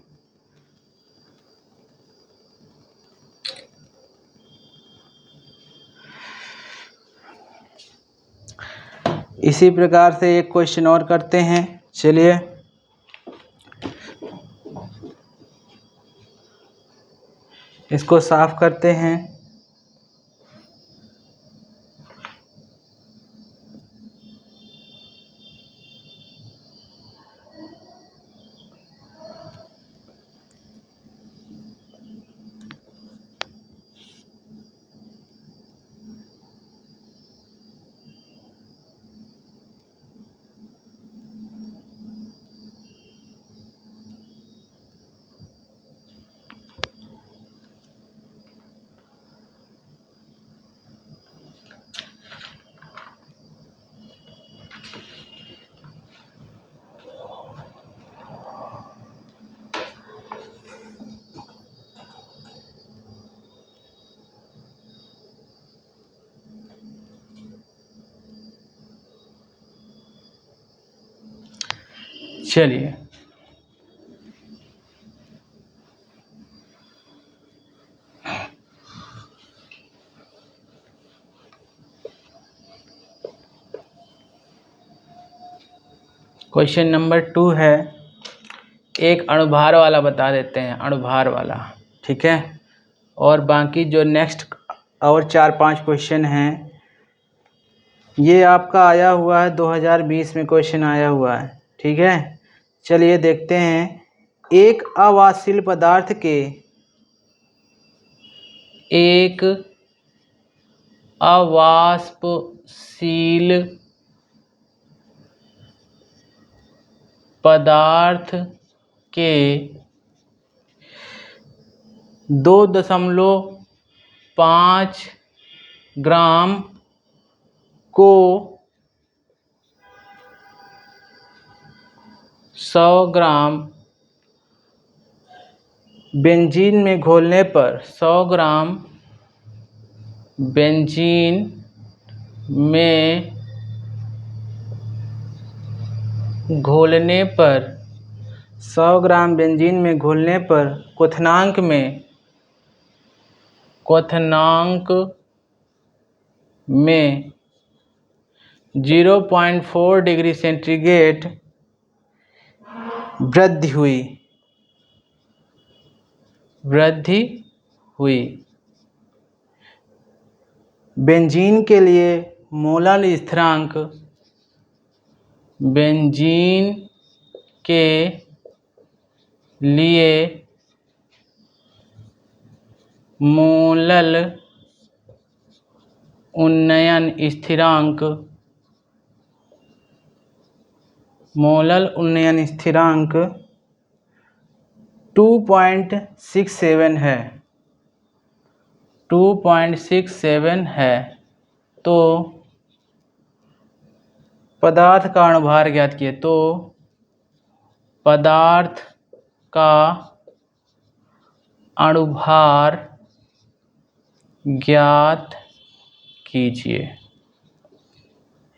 इसी प्रकार से एक क्वेश्चन और करते हैं। चलिए, इसको साफ करते हैं। चलिए, क्वेश्चन नंबर 2 है, एक अणुभार वाला बता देते हैं, अणुभार वाला। ठीक है, और बाकी जो नेक्स्ट और 4-5 क्वेश्चन हैं, ये आपका आया हुआ है 2020 में क्वेश्चन आया हुआ है। ठीक है, चलिए देखते हैं। एक अवाष्पशील पदार्थ के, एक अवाष्पशील पदार्थ के 2.5 ग्राम को 100 ग्राम बेंजीन में घोलने पर, 100 ग्राम बेंजीन में घोलने पर, 100 ग्राम बेंजीन में घोलने पर क्वथनांक में 0.4 डिग्री सेंटीग्रेड वृद्धि हुई। बेंजीन के लिए मोलल स्थिरांक, बेंजीन के लिए मोलल उन्नयन स्थिरांक, 2.67 है, 2.67 है। तो पदार्थ का अणुभार ज्ञात किए, तो पदार्थ का अणुभार ज्ञात कीजिए।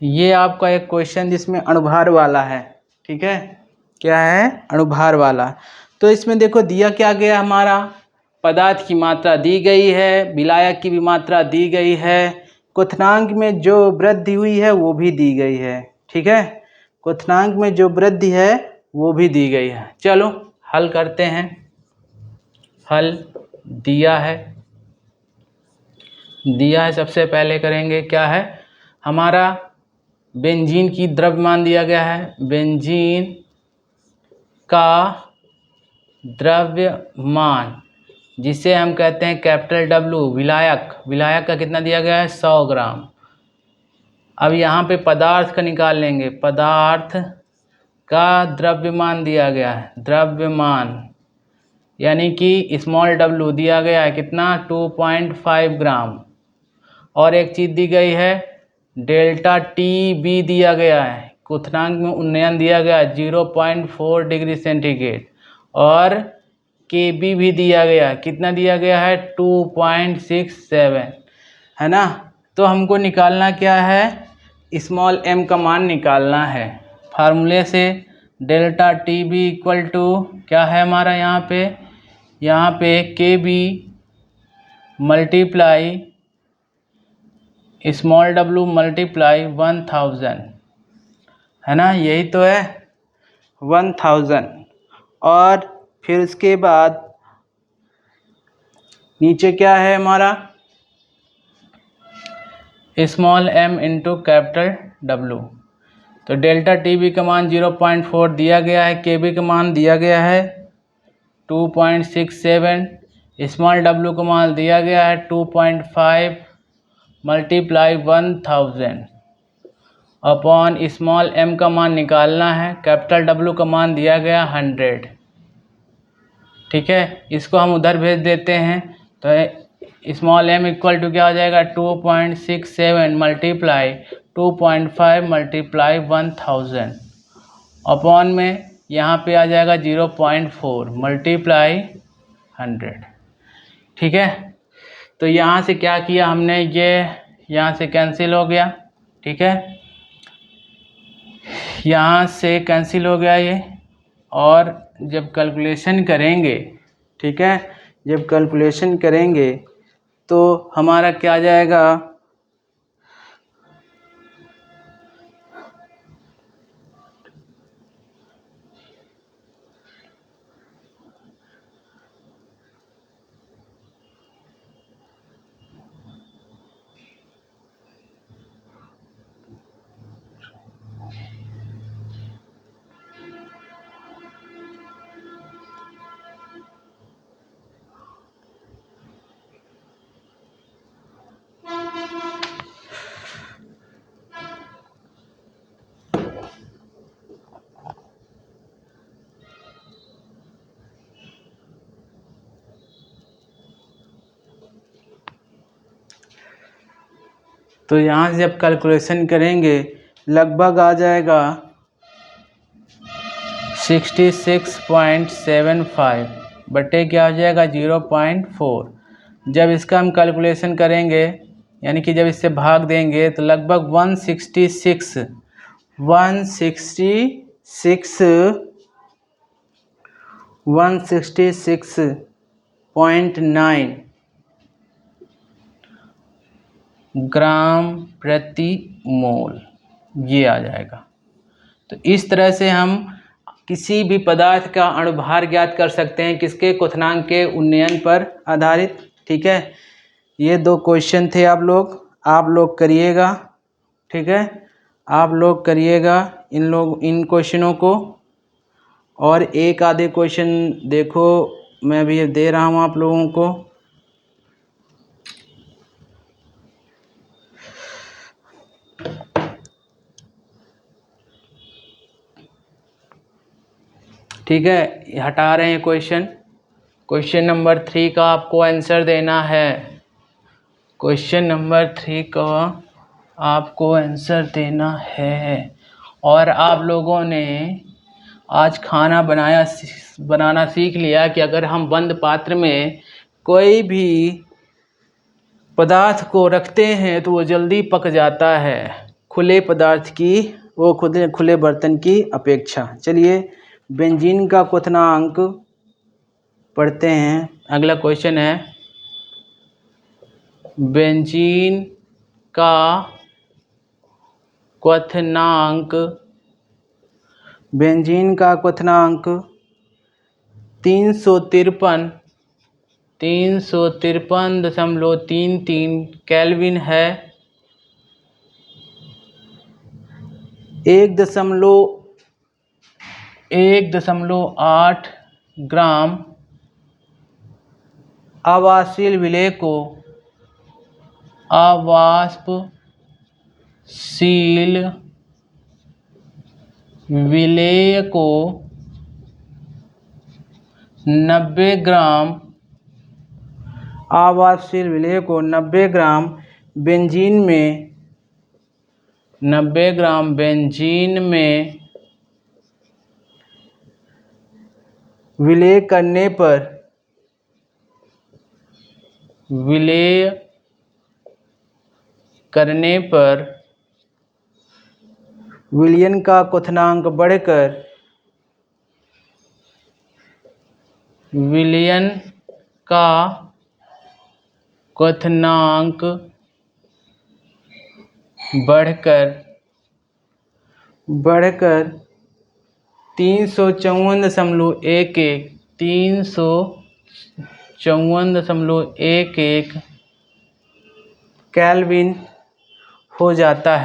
ये आपका एक क्वेश्चन जिसमें अणुभार वाला है। ठीक है, क्या है, अणुभार वाला। तो इसमें देखो दिया क्या गया, हमारा पदार्थ की मात्रा दी गई है, विलायक की भी मात्रा दी गई है, क्वथनांक में जो वृद्धि हुई है वो भी दी गई है। ठीक है, क्वथनांक में जो वृद्धि है वो भी दी गई है। चलो हल करते हैं। हल दिया है, सबसे पहले करेंगे क्या है, हमारा बेंजीन की द्रव्यमान दिया गया है, बेंजीन का द्रव्यमान जिसे हम कहते हैं कैपिटल W। विलायक का कितना दिया गया है, 100 ग्राम। अब यहाँ पे पदार्थ का निकाल लेंगे, पदार्थ का द्रव्यमान दिया गया है, द्रव्यमान यानी कि स्मॉल w दिया गया है कितना 2.5 ग्राम, और एक चीज़ दी गई है डेल्टा टी बी दिया गया है, क्वथनांक में उन्नयन दिया गया है 0.4 डिग्री सेंटीग्रेड, और के बी भी दिया गया है, कितना दिया गया है 2.67, है ना। तो हमको निकालना क्या है, स्मॉल m का मान निकालना है। फार्मूले से delta T B equal to क्या है हमारा यहाँ पे K B multiply small w multiply 1000, है ना, यही तो है 1000। और फिर उसके बाद नीचे क्या है हमारा small m into capital W। तो डेल्टा टी बी का मान 0.4 दिया गया है, के बी का मान दिया गया है 2.67, स्मॉल w का मान दिया गया है 2.5 मल्टीप्लाई 1000 अपॉन स्मॉल m का मान निकालना है, कैपिटल W का मान दिया गया 100। ठीक है, इसको हम उधर भेज देते हैं, तो स्मॉल m इक्वल टू क्या हो जाएगा 2.67 मल्टीप्लाई 2.5 मल्टीप्लाई 1000 अपॉन में यहाँ पे आ जाएगा 0.4 मल्टीप्लाई 100। ठीक है, तो यहाँ से क्या किया हमने, ये यहाँ से कैंसिल हो गया। ठीक है, यहाँ से कैंसिल हो गया ये, और जब कैलकुलेशन करेंगे, ठीक है, जब कैलकुलेशन करेंगे तो हमारा क्या आ जाएगा, तो यहाँ से जब कैलकुलेशन करेंगे लगभग आ जाएगा 66.75 बटे क्या हो जाएगा 0.4। जब इसका हम कैलकुलेशन करेंगे यानी कि जब इससे भाग देंगे तो लगभग 166.9 ग्राम प्रति मोल ये आ जाएगा। तो इस तरह से हम किसी भी पदार्थ का अणुभार ज्ञात कर सकते हैं, किसके, क्वथनांक के उन्नयन पर आधारित। ठीक है, ये दो क्वेश्चन थे, आप लोग करिएगा। ठीक है, आप लोग करिएगा इन क्वेश्चनों को, और एक आधे क्वेश्चन देखो मैं भी दे रहा हूँ आप लोगों को। ठीक है, हटा रहे हैं क्वेश्चन नंबर 3 का आपको आंसर देना है। क्वेश्चन नंबर 3 का आपको आंसर देना है। और आप लोगों ने आज खाना बनाना सीख लिया कि अगर हम बंद पात्र में कोई भी पदार्थ को रखते हैं तो वो जल्दी पक जाता है खुले पदार्थ की, वो खुले बर्तन की अपेक्षा। चलिए बेंजीन का क्वथनांक पढ़ते हैं। अगला क्वेश्चन है बेंजीन का क्वथनांक 353.33 केल्विन है। 1.8 ग्राम अवाष्पशील विलेय को अवाष्पशील विलेय को 90 ग्राम आवासशील विलेय को 90 ग्राम बेंजीन में 90 ग्राम बेंजीन में विलेय करने पर विलयन का क्वथनांक बढ़कर 354.11 केल्विन हो जाता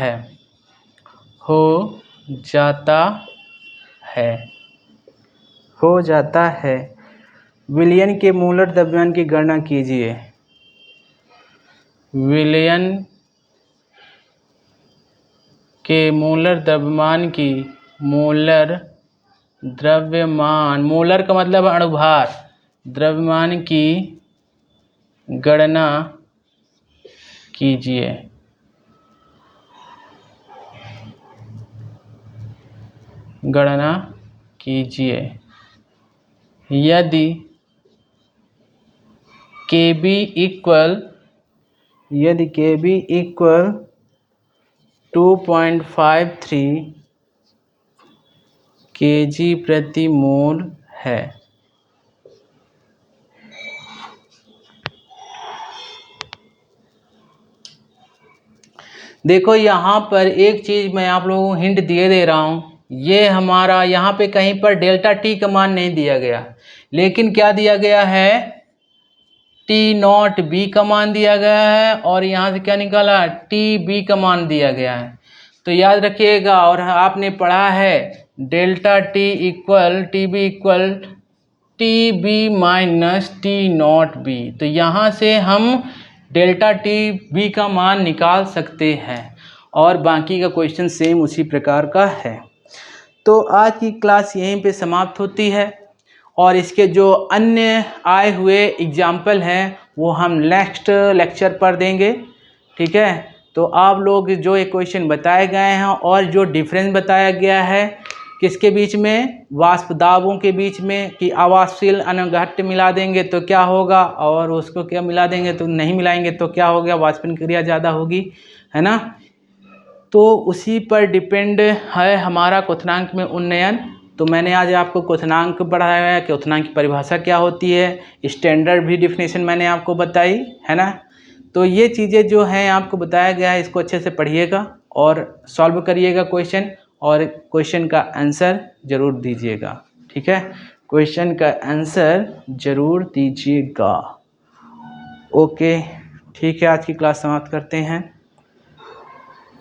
है। विलयन के मोलर द्रव्यमान की गणना कीजिए। विलयन के मोलर द्रव्यमान मोलर का मतलब अणुभार, द्रव्यमान की गणना कीजिए। यदि Kb इक्वल 2.53 kg प्रति मोल है। देखो यहाँ पर एक चीज़ मैं आप लोगों को हिंट दे रहा हूँ। ये हमारा यहाँ पे कहीं पर डेल्टा टी का मान नहीं दिया गया, लेकिन क्या दिया गया है, टी नॉट बी का मान दिया गया है, और यहाँ से क्या निकाला, टी बी का मान दिया गया है। तो याद रखिएगा, और आपने पढ़ा है delta T equal T B equal T B minus T nought B. तो यहाँ से हम डेल्टा टी बी का मान निकाल सकते हैं, और बाकी का क्वेश्चन सेम उसी प्रकार का है। तो आज की क्लास यहीं पे समाप्त होती है, और इसके जो अन्य आए हुए एग्जाम्पल हैं वो हम नेक्स्ट लेक्चर पर देंगे। ठीक है, तो आप लोग जो ये क्वेश्चन बताए गए हैं और जो डिफरेंस बताया गया है किसके बीच में, वाष्प दाबों के बीच में, कि आवासशील अनुघट्ट मिला देंगे तो क्या होगा, और उसको क्या मिला देंगे तो नहीं मिलाएंगे तो क्या हो गया, वाष्पन क्रिया ज़्यादा होगी, है ना। तो उसी पर डिपेंड है हमारा क्वथनांक में उन्नयन। तो मैंने आज आपको क्वथनांक पढ़ाया है, क्वथनांक की परिभाषा क्या होती है, स्टैंडर्ड भी डिफिनेशन मैंने आपको बताई, है ना। तो ये चीज़ें जो हैं आपको बताया गया है, इसको अच्छे से पढ़िएगा और सॉल्व करिएगा क्वेश्चन, और क्वेश्चन का आंसर ज़रूर दीजिएगा। ठीक है, क्वेश्चन का आंसर ज़रूर दीजिएगा। ओके, ठीक है, आज की क्लास समाप्त करते हैं।